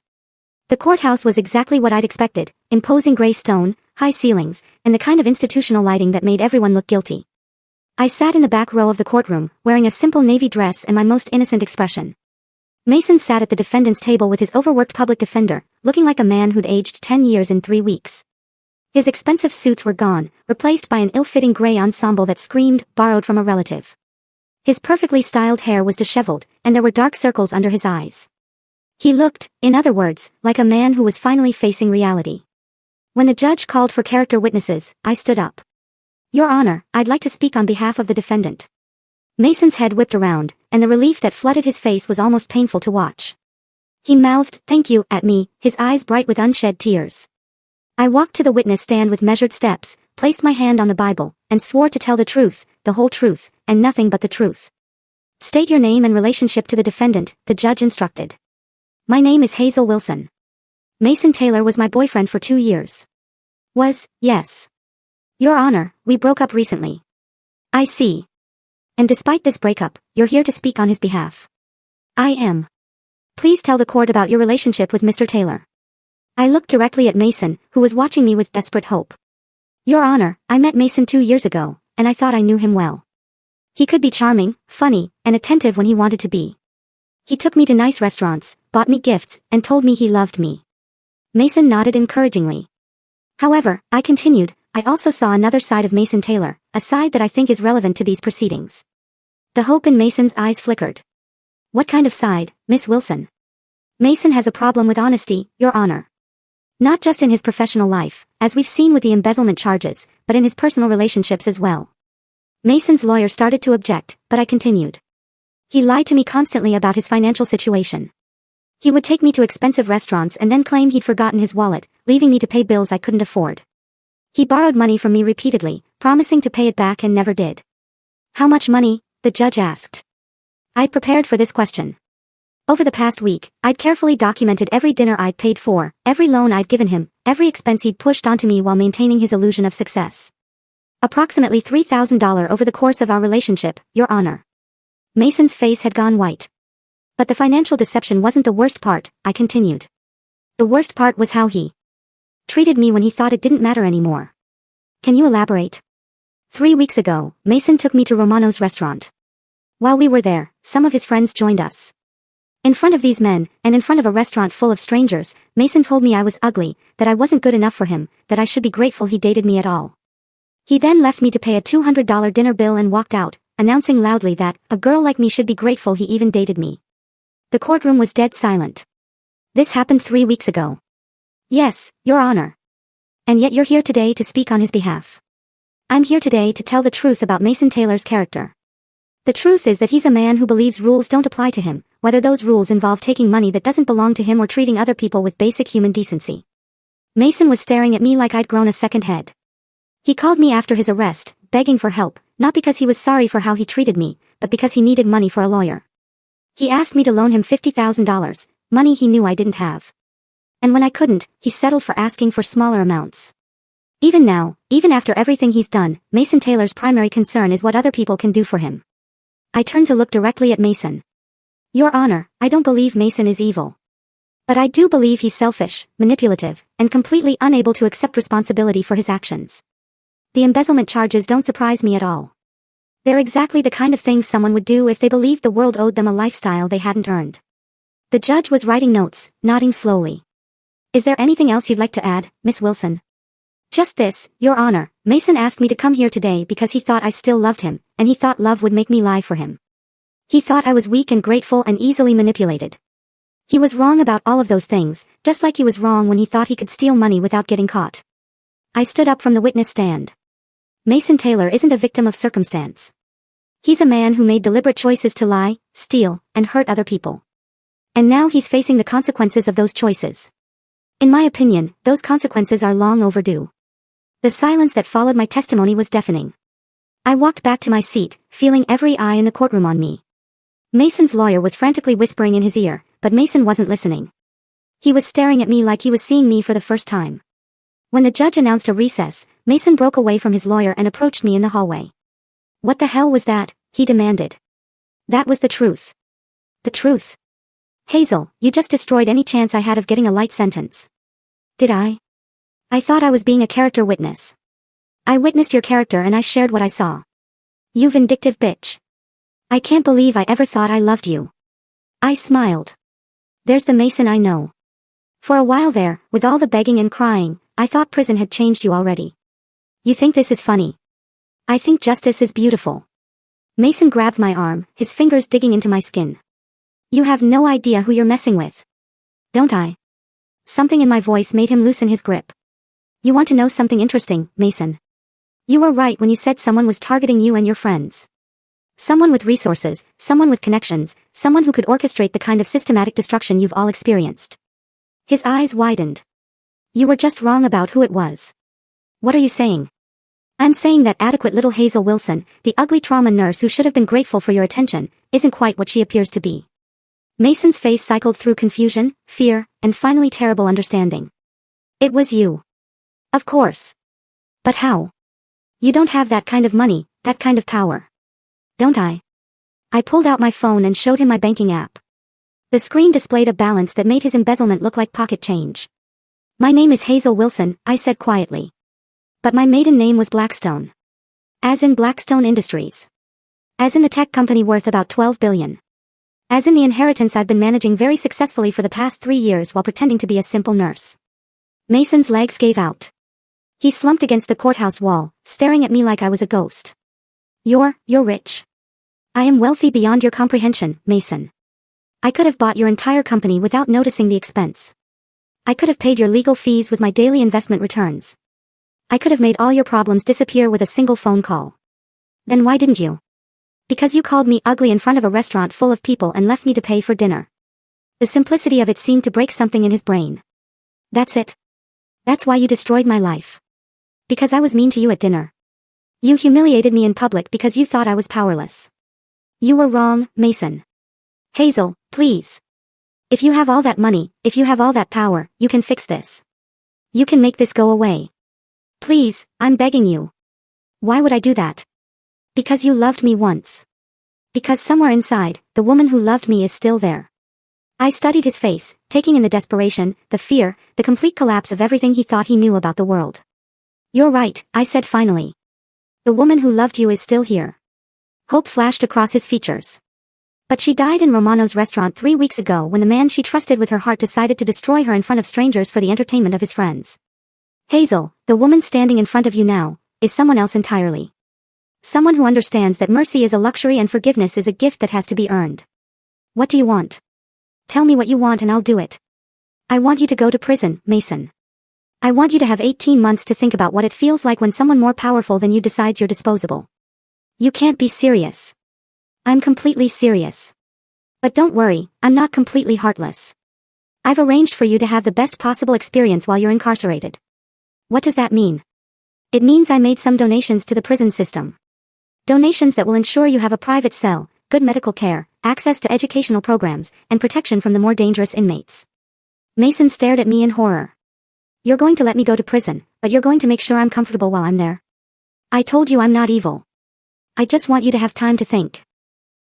The courthouse was exactly what I'd expected, imposing gray stone, high ceilings, and the kind of institutional lighting that made everyone look guilty. I sat in the back row of the courtroom, wearing a simple navy dress and my most innocent expression. Mason sat at the defendant's table with his overworked public defender, looking like a man who'd aged 10 years in 3 weeks. His expensive suits were gone, replaced by an ill-fitting gray ensemble that screamed, borrowed from a relative. His perfectly styled hair was disheveled, and there were dark circles under his eyes. He looked, in other words, like a man who was finally facing reality. When the judge called for character witnesses, I stood up. Your Honor, I'd like to speak on behalf of the defendant. Mason's head whipped around, and the relief that flooded his face was almost painful to watch. He mouthed, "Thank you," at me, his eyes bright with unshed tears. I walked to the witness stand with measured steps, placed my hand on the Bible, and swore to tell the truth, the whole truth, and nothing but the truth. State your name and relationship to the defendant, the judge instructed. My name is Hazel Wilson. Mason Taylor was my boyfriend for 2 years. Was, yes. Your Honor, we broke up recently. I see. And despite this breakup, you're here to speak on his behalf. I am. Please tell the court about your relationship with Mr. Taylor. I looked directly at Mason, who was watching me with desperate hope. Your Honor, I met Mason 2 years ago, and I thought I knew him well. He could be charming, funny, and attentive when he wanted to be. He took me to nice restaurants, bought me gifts, and told me he loved me. Mason nodded encouragingly. However, I continued, I also saw another side of Mason Taylor, a side that I think is relevant to these proceedings. The hope in Mason's eyes flickered. What kind of side, Miss Wilson? Mason has a problem with honesty, Your Honor. Not just in his professional life, as we've seen with the embezzlement charges, but in his personal relationships as well. Mason's lawyer started to object, but I continued. He lied to me constantly about his financial situation. He would take me to expensive restaurants and then claim he'd forgotten his wallet, leaving me to pay bills I couldn't afford. He borrowed money from me repeatedly, promising to pay it back and never did. How much money? The judge asked. I'd prepared for this question. Over the past week, I'd carefully documented every dinner I'd paid for, every loan I'd given him, every expense he'd pushed onto me while maintaining his illusion of success. Approximately $3,000 over the course of our relationship, Your Honor. Mason's face had gone white. But the financial deception wasn't the worst part, I continued. The worst part was how he treated me when he thought it didn't matter anymore. Can you elaborate? 3 weeks ago, Mason took me to Romano's restaurant. While we were there, some of his friends joined us. In front of these men, and in front of a restaurant full of strangers, Mason told me I was ugly, that I wasn't good enough for him, that I should be grateful he dated me at all. He then left me to pay a $200 dinner bill and walked out, announcing loudly that a girl like me should be grateful he even dated me. The courtroom was dead silent. This happened 3 weeks ago. Yes, Your Honor. And yet you're here today to speak on his behalf. I'm here today to tell the truth about Mason Taylor's character. The truth is that he's a man who believes rules don't apply to him, whether those rules involve taking money that doesn't belong to him or treating other people with basic human decency. Mason was staring at me like I'd grown a second head. He called me after his arrest, begging for help, not because he was sorry for how he treated me, but because he needed money for a lawyer. He asked me to loan him $50,000, money he knew I didn't have. And when I couldn't, he settled for asking for smaller amounts. Even now, even after everything he's done, Mason Taylor's primary concern is what other people can do for him. I turned to look directly at Mason. Your Honor, I don't believe Mason is evil. But I do believe he's selfish, manipulative, and completely unable to accept responsibility for his actions. The embezzlement charges don't surprise me at all. They're exactly the kind of things someone would do if they believed the world owed them a lifestyle they hadn't earned. The judge was writing notes, nodding slowly. Is there anything else you'd like to add, Miss Wilson? Just this, Your Honor, Mason asked me to come here today because he thought I still loved him, and he thought love would make me lie for him. He thought I was weak and grateful and easily manipulated. He was wrong about all of those things, just like he was wrong when he thought he could steal money without getting caught. I stood up from the witness stand. Mason Taylor isn't a victim of circumstance. He's a man who made deliberate choices to lie, steal, and hurt other people. And now he's facing the consequences of those choices. In my opinion, those consequences are long overdue. The silence that followed my testimony was deafening. I walked back to my seat, feeling every eye in the courtroom on me. Mason's lawyer was frantically whispering in his ear, but Mason wasn't listening. He was staring at me like he was seeing me for the first time. When the judge announced a recess, Mason broke away from his lawyer and approached me in the hallway. What the hell was that? He demanded. That was the truth. The truth. Hazel, you just destroyed any chance I had of getting a light sentence. Did I? I thought I was being a character witness. I witnessed your character and I shared what I saw. You vindictive bitch. I can't believe I ever thought I loved you. I smiled. There's the Mason I know. For a while there, with all the begging and crying, I thought prison had changed you already. You think this is funny? I think justice is beautiful. Mason grabbed my arm, his fingers digging into my skin. You have no idea who you're messing with. Don't I? Something in my voice made him loosen his grip. You want to know something interesting, Mason? You were right when you said someone was targeting you and your friends. Someone with resources, someone with connections, someone who could orchestrate the kind of systematic destruction you've all experienced. His eyes widened. You were just wrong about who it was. What are you saying? I'm saying that adequate little Hazel Wilson, the ugly trauma nurse who should have been grateful for your attention, isn't quite what she appears to be. Mason's face cycled through confusion, fear, and finally terrible understanding. It was you. Of course. But how? You don't have that kind of money, that kind of power. don't I? I pulled out my phone and showed him my banking app. The screen displayed a balance that made his embezzlement look like pocket change. My name is Hazel Wilson, I said quietly. But my maiden name was Blackstone. As in Blackstone Industries. As in the tech company worth about $12 billion. As in the inheritance I've been managing very successfully for the past 3 years while pretending to be a simple nurse. Mason's legs gave out. He slumped against the courthouse wall, staring at me like I was a ghost. You're rich. I am wealthy beyond your comprehension, Mason. I could have bought your entire company without noticing the expense. I could have paid your legal fees with my daily investment returns. I could have made all your problems disappear with a single phone call. Then why didn't you? Because you called me ugly in front of a restaurant full of people and left me to pay for dinner. The simplicity of it seemed to break something in his brain. That's it. That's why you destroyed my life. Because I was mean to you at dinner. You humiliated me in public because you thought I was powerless. You were wrong, Mason. Hazel, please. If you have all that money, if you have all that power, you can fix this. You can make this go away. Please, I'm begging you. Why would I do that? Because you loved me once. Because somewhere inside, the woman who loved me is still there. I studied his face, taking in the desperation, the fear, the complete collapse of everything he thought he knew about the world. You're right, I said finally. The woman who loved you is still here. Hope flashed across his features. But she died in Romano's restaurant 3 weeks ago when the man she trusted with her heart decided to destroy her in front of strangers for the entertainment of his friends. Hazel, the woman standing in front of you now, is someone else entirely. Someone who understands that mercy is a luxury and forgiveness is a gift that has to be earned. What do you want? Tell me what you want and I'll do it. I want you to go to prison, Mason. I want you to have 18 months to think about what it feels like when someone more powerful than you decides you're disposable. You can't be serious. I'm completely serious. But don't worry, I'm not completely heartless. I've arranged for you to have the best possible experience while you're incarcerated. What does that mean? It means I made some donations to the prison system. Donations that will ensure you have a private cell, good medical care, access to educational programs, and protection from the more dangerous inmates. Mason stared at me in horror. You're going to let me go to prison, but you're going to make sure I'm comfortable while I'm there. I told you I'm not evil. I just want you to have time to think.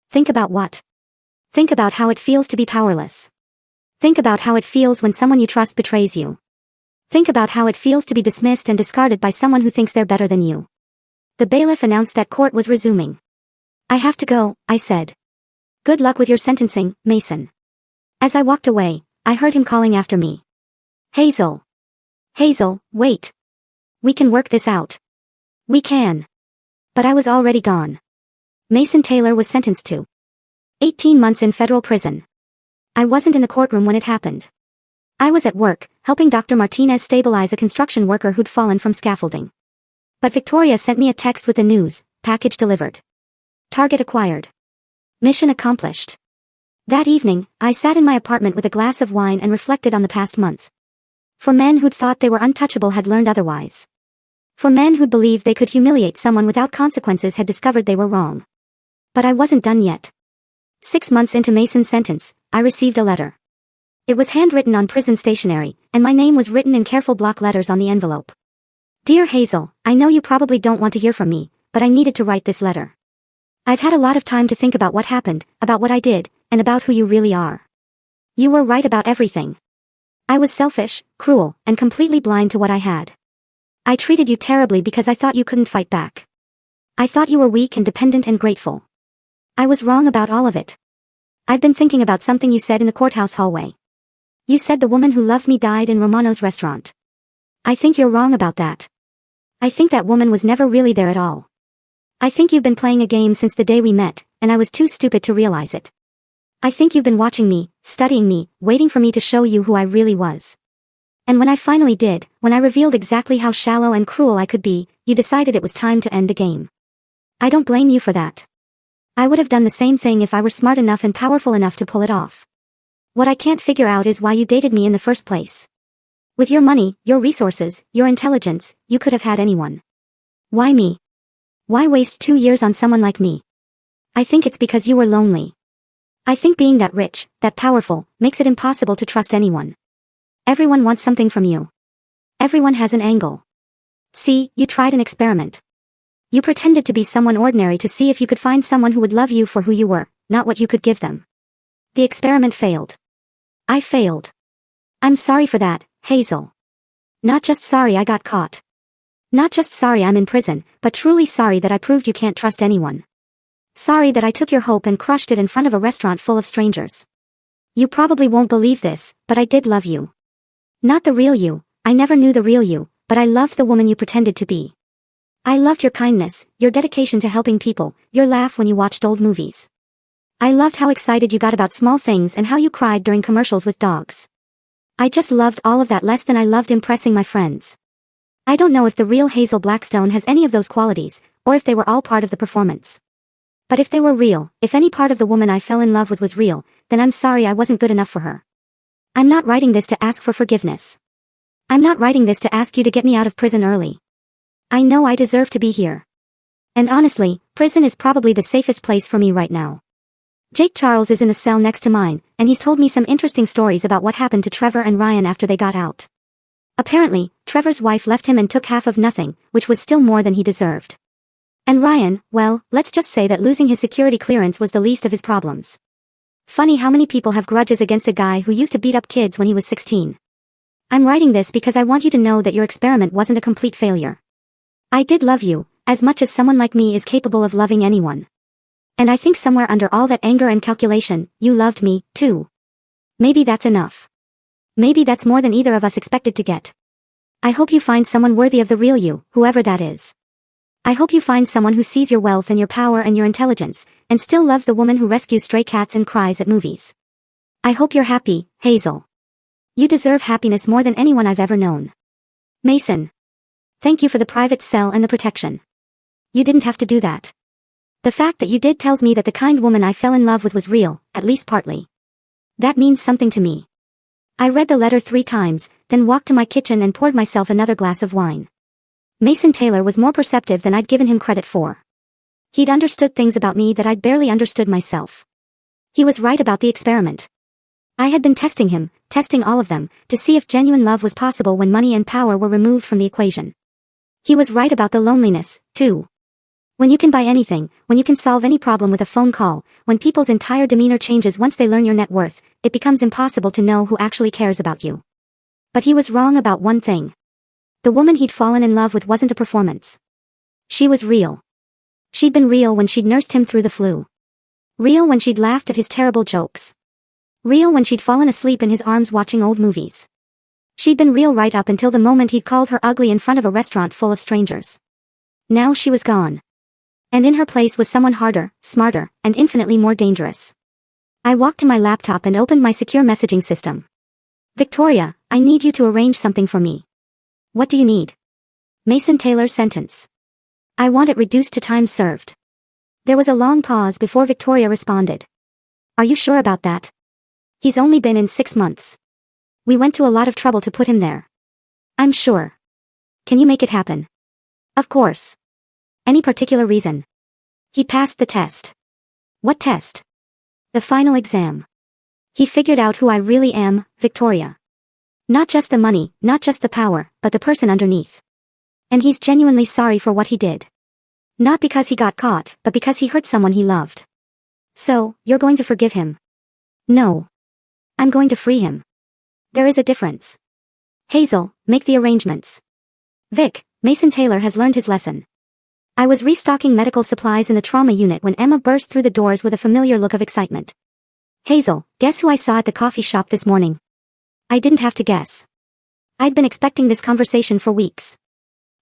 Think about what? Think about how it feels to be powerless. Think about how it feels when someone you trust betrays you. Think about how it feels to be dismissed and discarded by someone who thinks they're better than you. The bailiff announced that court was resuming. I have to go, I said. Good luck with your sentencing, Mason. As I walked away, I heard him calling after me. Hazel. Hazel, wait. We can work this out. We can. But I was already gone. Mason Taylor was sentenced to 18 months in federal prison. I wasn't in the courtroom when it happened. I was at work, helping Dr. Martinez stabilize a construction worker who'd fallen from scaffolding. But Victoria sent me a text with the news, package delivered. Target acquired. Mission accomplished. That evening, I sat in my apartment with a glass of wine and reflected on the past month. For men who'd thought they were untouchable had learned otherwise. For men who'd believed they could humiliate someone without consequences had discovered they were wrong. But I wasn't done yet. 6 months into Mason's sentence, I received a letter. It was handwritten on prison stationery, and my name was written in careful block letters on the envelope. Dear Hazel, I know you probably don't want to hear from me, but I needed to write this letter. I've had a lot of time to think about what happened, about what I did, and about who you really are. You were right about everything. I was selfish, cruel, and completely blind to what I had. I treated you terribly because I thought you couldn't fight back. I thought you were weak and dependent and grateful. I was wrong about all of it. I've been thinking about something you said in the courthouse hallway. You said the woman who loved me died in Romano's restaurant. I think you're wrong about that. I think that woman was never really there at all. I think you've been playing a game since the day we met, and I was too stupid to realize it. I think you've been watching me, studying me, waiting for me to show you who I really was. And when I finally did, when I revealed exactly how shallow and cruel I could be, you decided it was time to end the game. I don't blame you for that. I would have done the same thing if I were smart enough and powerful enough to pull it off. What I can't figure out is why you dated me in the first place. With your money, your resources, your intelligence, you could have had anyone. Why me? Why waste 2 years on someone like me? I think it's because you were lonely. I think being that rich, that powerful, makes it impossible to trust anyone. Everyone wants something from you. Everyone has an angle. See, you tried an experiment. You pretended to be someone ordinary to see if you could find someone who would love you for who you were, not what you could give them. The experiment failed. I failed. I'm sorry for that, Hazel. Not just sorry I got caught. Not just sorry I'm in prison, but truly sorry that I proved you can't trust anyone. Sorry that I took your hope and crushed it in front of a restaurant full of strangers. You probably won't believe this, but I did love you. Not the real you, I never knew the real you, but I loved the woman you pretended to be. I loved your kindness, your dedication to helping people, your laugh when you watched old movies. I loved how excited you got about small things and how you cried during commercials with dogs. I just loved all of that less than I loved impressing my friends. I don't know if the real Hazel Blackstone has any of those qualities, or if they were all part of the performance. But if they were real, if any part of the woman I fell in love with was real, then I'm sorry I wasn't good enough for her. I'm not writing this to ask for forgiveness. I'm not writing this to ask you to get me out of prison early. I know I deserve to be here. And honestly, prison is probably the safest place for me right now. Jake Charles is in the cell next to mine, and he's told me some interesting stories about what happened to Trevor and Ryan after they got out. Apparently, Trevor's wife left him and took half of nothing, which was still more than he deserved. And Ryan, well, let's just say that losing his security clearance was the least of his problems. Funny how many people have grudges against a guy who used to beat up kids when he was 16. I'm writing this because I want you to know that your experiment wasn't a complete failure. I did love you, as much as someone like me is capable of loving anyone. And I think somewhere under all that anger and calculation, you loved me, too. Maybe that's enough. Maybe that's more than either of us expected to get. I hope you find someone worthy of the real you, whoever that is. I hope you find someone who sees your wealth and your power and your intelligence, and still loves the woman who rescues stray cats and cries at movies. I hope you're happy, Hazel. You deserve happiness more than anyone I've ever known. Mason. Thank you for the private cell and the protection. You didn't have to do that. The fact that you did tells me that the kind woman I fell in love with was real, at least partly. That means something to me. I read the letter 3 times, then walked to my kitchen and poured myself another glass of wine. Mason Taylor was more perceptive than I'd given him credit for. He'd understood things about me that I'd barely understood myself. He was right about the experiment. I had been testing him, testing all of them, to see if genuine love was possible when money and power were removed from the equation. He was right about the loneliness, too. When you can buy anything, when you can solve any problem with a phone call, when people's entire demeanor changes once they learn your net worth, it becomes impossible to know who actually cares about you. But he was wrong about one thing. The woman he'd fallen in love with wasn't a performance. She was real. She'd been real when she'd nursed him through the flu. Real when she'd laughed at his terrible jokes. Real when she'd fallen asleep in his arms watching old movies. She'd been real right up until the moment he'd called her ugly in front of a restaurant full of strangers. Now she was gone. And in her place was someone harder, smarter, and infinitely more dangerous. I walked to my laptop and opened my secure messaging system. Victoria, I need you to arrange something for me. What do you need? Mason Taylor's sentence. I want it reduced to time served. There was a long pause before Victoria responded. Are you sure about that? He's only been in 6 months. We went to a lot of trouble to put him there. I'm sure. Can you make it happen? Of course. Any particular reason? He passed the test. What test? The final exam. He figured out who I really am, Victoria. Not just the money, not just the power, but the person underneath. And he's genuinely sorry for what he did. Not because he got caught, but because he hurt someone he loved. So, you're going to forgive him? No. I'm going to free him. There is a difference. Hazel, make the arrangements. Vic, Mason Taylor has learned his lesson. I was restocking medical supplies in the trauma unit when Emma burst through the doors with a familiar look of excitement. Hazel, guess who I saw at the coffee shop this morning? I didn't have to guess. I'd been expecting this conversation for weeks.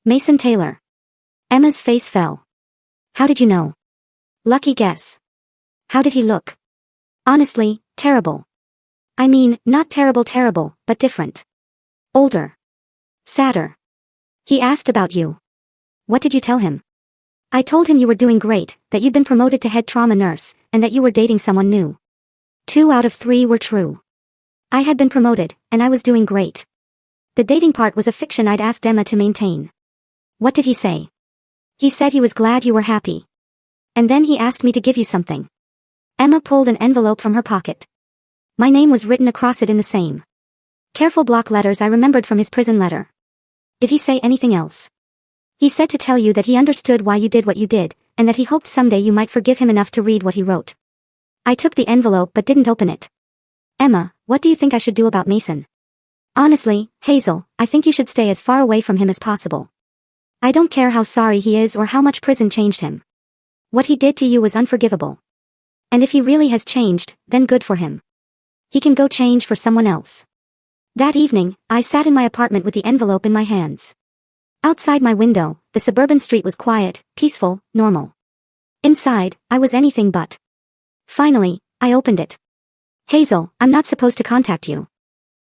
Mason Taylor. Emma's face fell. How did you know? Lucky guess. How did he look? Honestly, terrible. I mean, not terrible, but different. Older. Sadder. He asked about you. What did you tell him? I told him you were doing great, that you'd been promoted to head trauma nurse, and that you were dating someone new. 2 out of 3 were true. I had been promoted, and I was doing great. The dating part was a fiction I'd asked Emma to maintain. What did he say? He said he was glad you were happy. And then he asked me to give you something. Emma pulled an envelope from her pocket. My name was written across it in the same careful block letters I remembered from his prison letter. Did he say anything else? He said to tell you that he understood why you did what you did, and that he hoped someday you might forgive him enough to read what he wrote. I took the envelope but didn't open it. Emma, what do you think I should do about Mason? Honestly, Hazel, I think you should stay as far away from him as possible. I don't care how sorry he is or how much prison changed him. What he did to you was unforgivable. And if he really has changed, then good for him. He can go change for someone else. That evening, I sat in my apartment with the envelope in my hands. Outside my window, the suburban street was quiet, peaceful, normal. Inside, I was anything but. Finally, I opened it. Hazel, I'm not supposed to contact you.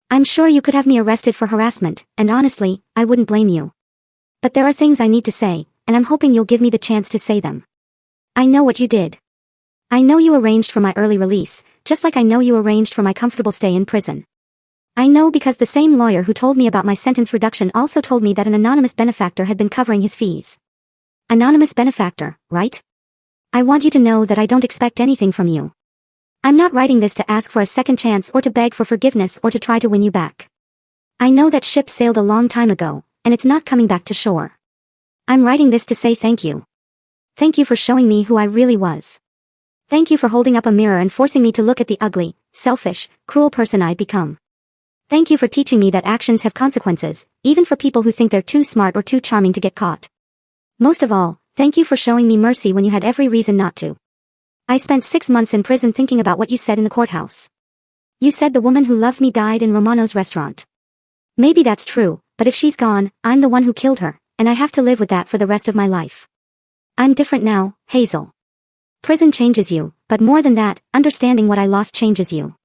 I'm sure you could have me arrested for harassment, and honestly, I wouldn't blame you. But there are things I need to say, and I'm hoping you'll give me the chance to say them. I know what you did. I know you arranged for my early release, just like I know you arranged for my comfortable stay in prison. I know because the same lawyer who told me about my sentence reduction also told me that an anonymous benefactor had been covering his fees. Anonymous benefactor, right? I want you to know that I don't expect anything from you. I'm not writing this to ask for a second chance or to beg for forgiveness or to try to win you back. I know that ship sailed a long time ago, and it's not coming back to shore. I'm writing this to say thank you. Thank you for showing me who I really was. Thank you for holding up a mirror and forcing me to look at the ugly, selfish, cruel person I'd become. Thank you for teaching me that actions have consequences, even for people who think they're too smart or too charming to get caught. Most of all, thank you for showing me mercy when you had every reason not to. I spent 6 months in prison thinking about what you said in the courthouse. You said the woman who loved me died in Romano's restaurant. Maybe that's true, but if she's gone, I'm the one who killed her, and I have to live with that for the rest of my life. I'm different now, Hazel. Prison changes you, but more than that, understanding what I lost changes you.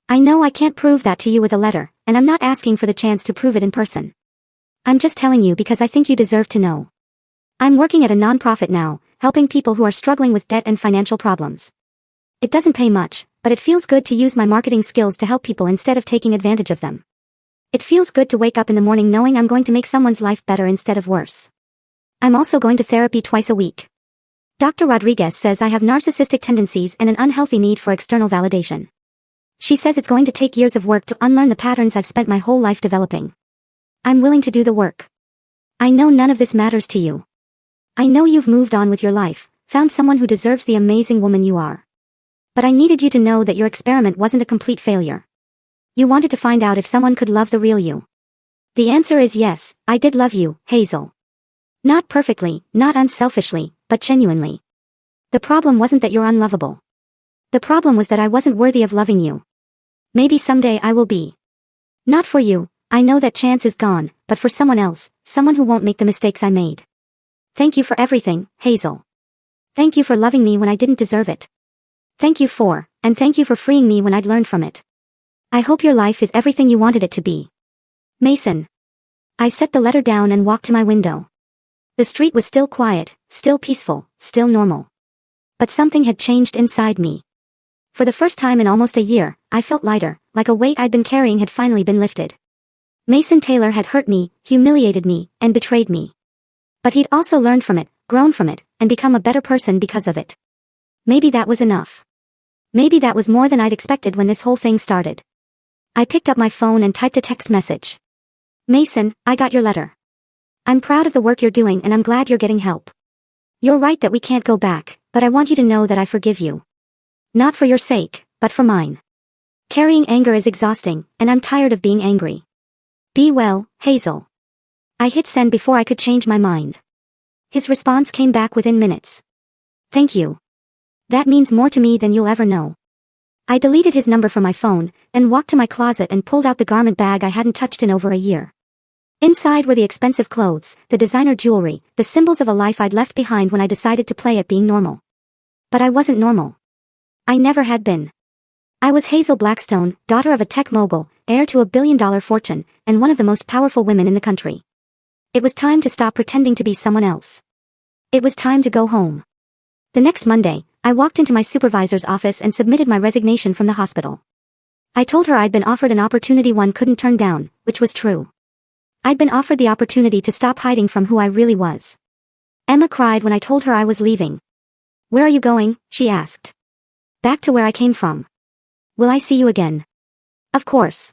I know I can't prove that to you with a letter, and I'm not asking for the chance to prove it in person. I'm just telling you because I think you deserve to know. I'm working at a nonprofit now, helping people who are struggling with debt and financial problems. It doesn't pay much, but it feels good to use my marketing skills to help people instead of taking advantage of them. It feels good to wake up in the morning knowing I'm going to make someone's life better instead of worse. I'm also going to therapy twice a week. Dr. Rodriguez says I have narcissistic tendencies and an unhealthy need for external validation. She says it's going to take years of work to unlearn the patterns I've spent my whole life developing. I'm willing to do the work. I know none of this matters to you. I know you've moved on with your life, found someone who deserves the amazing woman you are. But I needed you to know that your experiment wasn't a complete failure. You wanted to find out if someone could love the real you. The answer is yes, I did love you, Hazel. Not perfectly, not unselfishly, but genuinely. The problem wasn't that you're unlovable. The problem was that I wasn't worthy of loving you. Maybe someday I will be. Not for you, I know that chance is gone, but for someone else, someone who won't make the mistakes I made. Thank you for everything, Hazel. Thank you for loving me when I didn't deserve it. Thank you for freeing me when I'd learned from it. I hope your life is everything you wanted it to be. Mason. I set the letter down and walked to my window. The street was still quiet, still peaceful, still normal. But something had changed inside me. For the first time in almost a year, I felt lighter, like a weight I'd been carrying had finally been lifted. Mason Taylor had hurt me, humiliated me, and betrayed me. But he'd also learned from it, grown from it, and become a better person because of it. Maybe that was enough. Maybe that was more than I'd expected when this whole thing started. I picked up my phone and typed a text message. Mason, I got your letter. I'm proud of the work you're doing and I'm glad you're getting help. You're right that we can't go back, but I want you to know that I forgive you. Not for your sake, but for mine. Carrying anger is exhausting, and I'm tired of being angry. Be well, Hazel. I hit send before I could change my mind. His response came back within minutes. Thank you. That means more to me than you'll ever know. I deleted his number from my phone, then walked to my closet and pulled out the garment bag I hadn't touched in over a year. Inside were the expensive clothes, the designer jewelry, the symbols of a life I'd left behind when I decided to play at being normal. But I wasn't normal. I never had been. I was Hazel Blackstone, daughter of a tech mogul, heir to a billion-dollar fortune, and one of the most powerful women in the country. It was time to stop pretending to be someone else. It was time to go home. The next Monday, I walked into my supervisor's office and submitted my resignation from the hospital. I told her I'd been offered an opportunity one couldn't turn down, which was true. I'd been offered the opportunity to stop hiding from who I really was. Emma cried when I told her I was leaving. Where are you going? She asked. Back to where I came from. Will I see you again? Of course.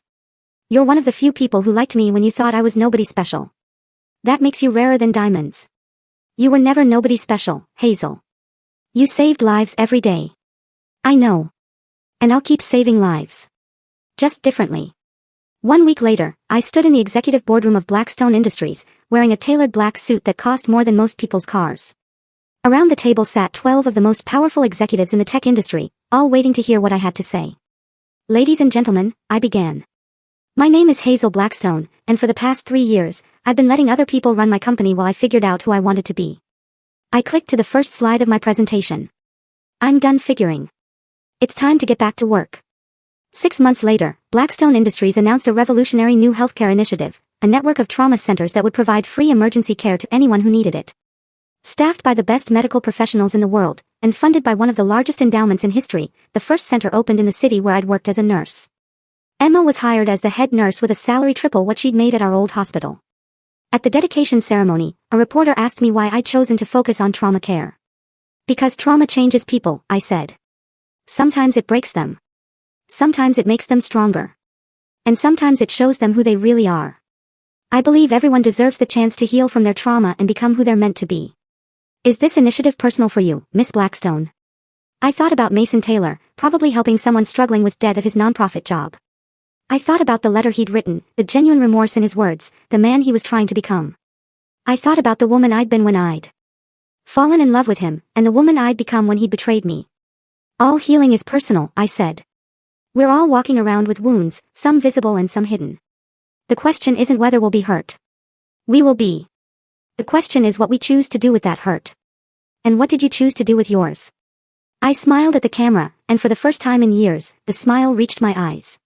You're one of the few people who liked me when you thought I was nobody special. That makes you rarer than diamonds. You were never nobody special, Hazel. You saved lives every day. I know. And I'll keep saving lives. Just differently. 1 week later, I stood in the executive boardroom of Blackstone Industries, wearing a tailored black suit that cost more than most people's cars. Around the table sat 12 of the most powerful executives in the tech industry, all waiting to hear what I had to say. Ladies and gentlemen, I began. My name is Hazel Blackstone, and for the past 3 years, I've been letting other people run my company while I figured out who I wanted to be. I clicked to the first slide of my presentation. I'm done figuring. It's time to get back to work. 6 months later, Blackstone Industries announced a revolutionary new healthcare initiative, a network of trauma centers that would provide free emergency care to anyone who needed it. Staffed by the best medical professionals in the world, and funded by one of the largest endowments in history, the first center opened in the city where I'd worked as a nurse. Emma was hired as the head nurse with a salary triple what she'd made at our old hospital. At the dedication ceremony, a reporter asked me why I'd chosen to focus on trauma care. Because trauma changes people, I said. Sometimes it breaks them. Sometimes it makes them stronger. And sometimes it shows them who they really are. I believe everyone deserves the chance to heal from their trauma and become who they're meant to be. Is this initiative personal for you, Miss Blackstone? I thought about Mason Taylor, probably helping someone struggling with debt at his nonprofit job. I thought about the letter he'd written, the genuine remorse in his words, the man he was trying to become. I thought about the woman I'd been when I'd fallen in love with him, and the woman I'd become when he'd betrayed me. All healing is personal, I said. We're all walking around with wounds, some visible and some hidden. The question isn't whether we'll be hurt. We will be. The question is what we choose to do with that hurt. And what did you choose to do with yours? I smiled at the camera, and for the first time in years, the smile reached my eyes.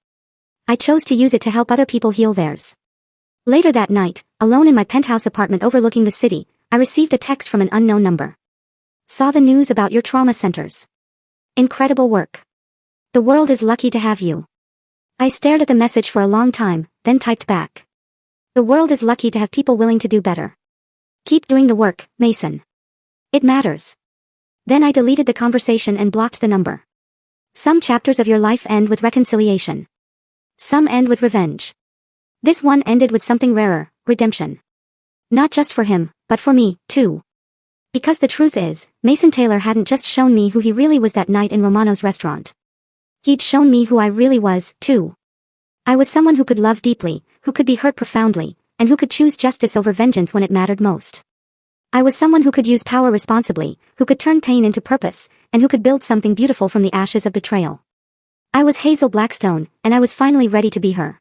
I chose to use it to help other people heal theirs. Later that night, alone in my penthouse apartment overlooking the city, I received a text from an unknown number. Saw the news about your trauma centers. Incredible work. The world is lucky to have you. I stared at the message for a long time, then typed back. The world is lucky to have people willing to do better. Keep doing the work, Mason. It matters. Then I deleted the conversation and blocked the number. Some chapters of your life end with reconciliation. Some end with revenge. This one ended with something rarer, redemption. Not just for him, but for me, too. Because the truth is, Mason Taylor hadn't just shown me who he really was that night in Romano's restaurant. He'd shown me who I really was, too. I was someone who could love deeply, who could be hurt profoundly, and who could choose justice over vengeance when it mattered most. I was someone who could use power responsibly, who could turn pain into purpose, and who could build something beautiful from the ashes of betrayal. I was Hazel Blackstone, and I was finally ready to be her.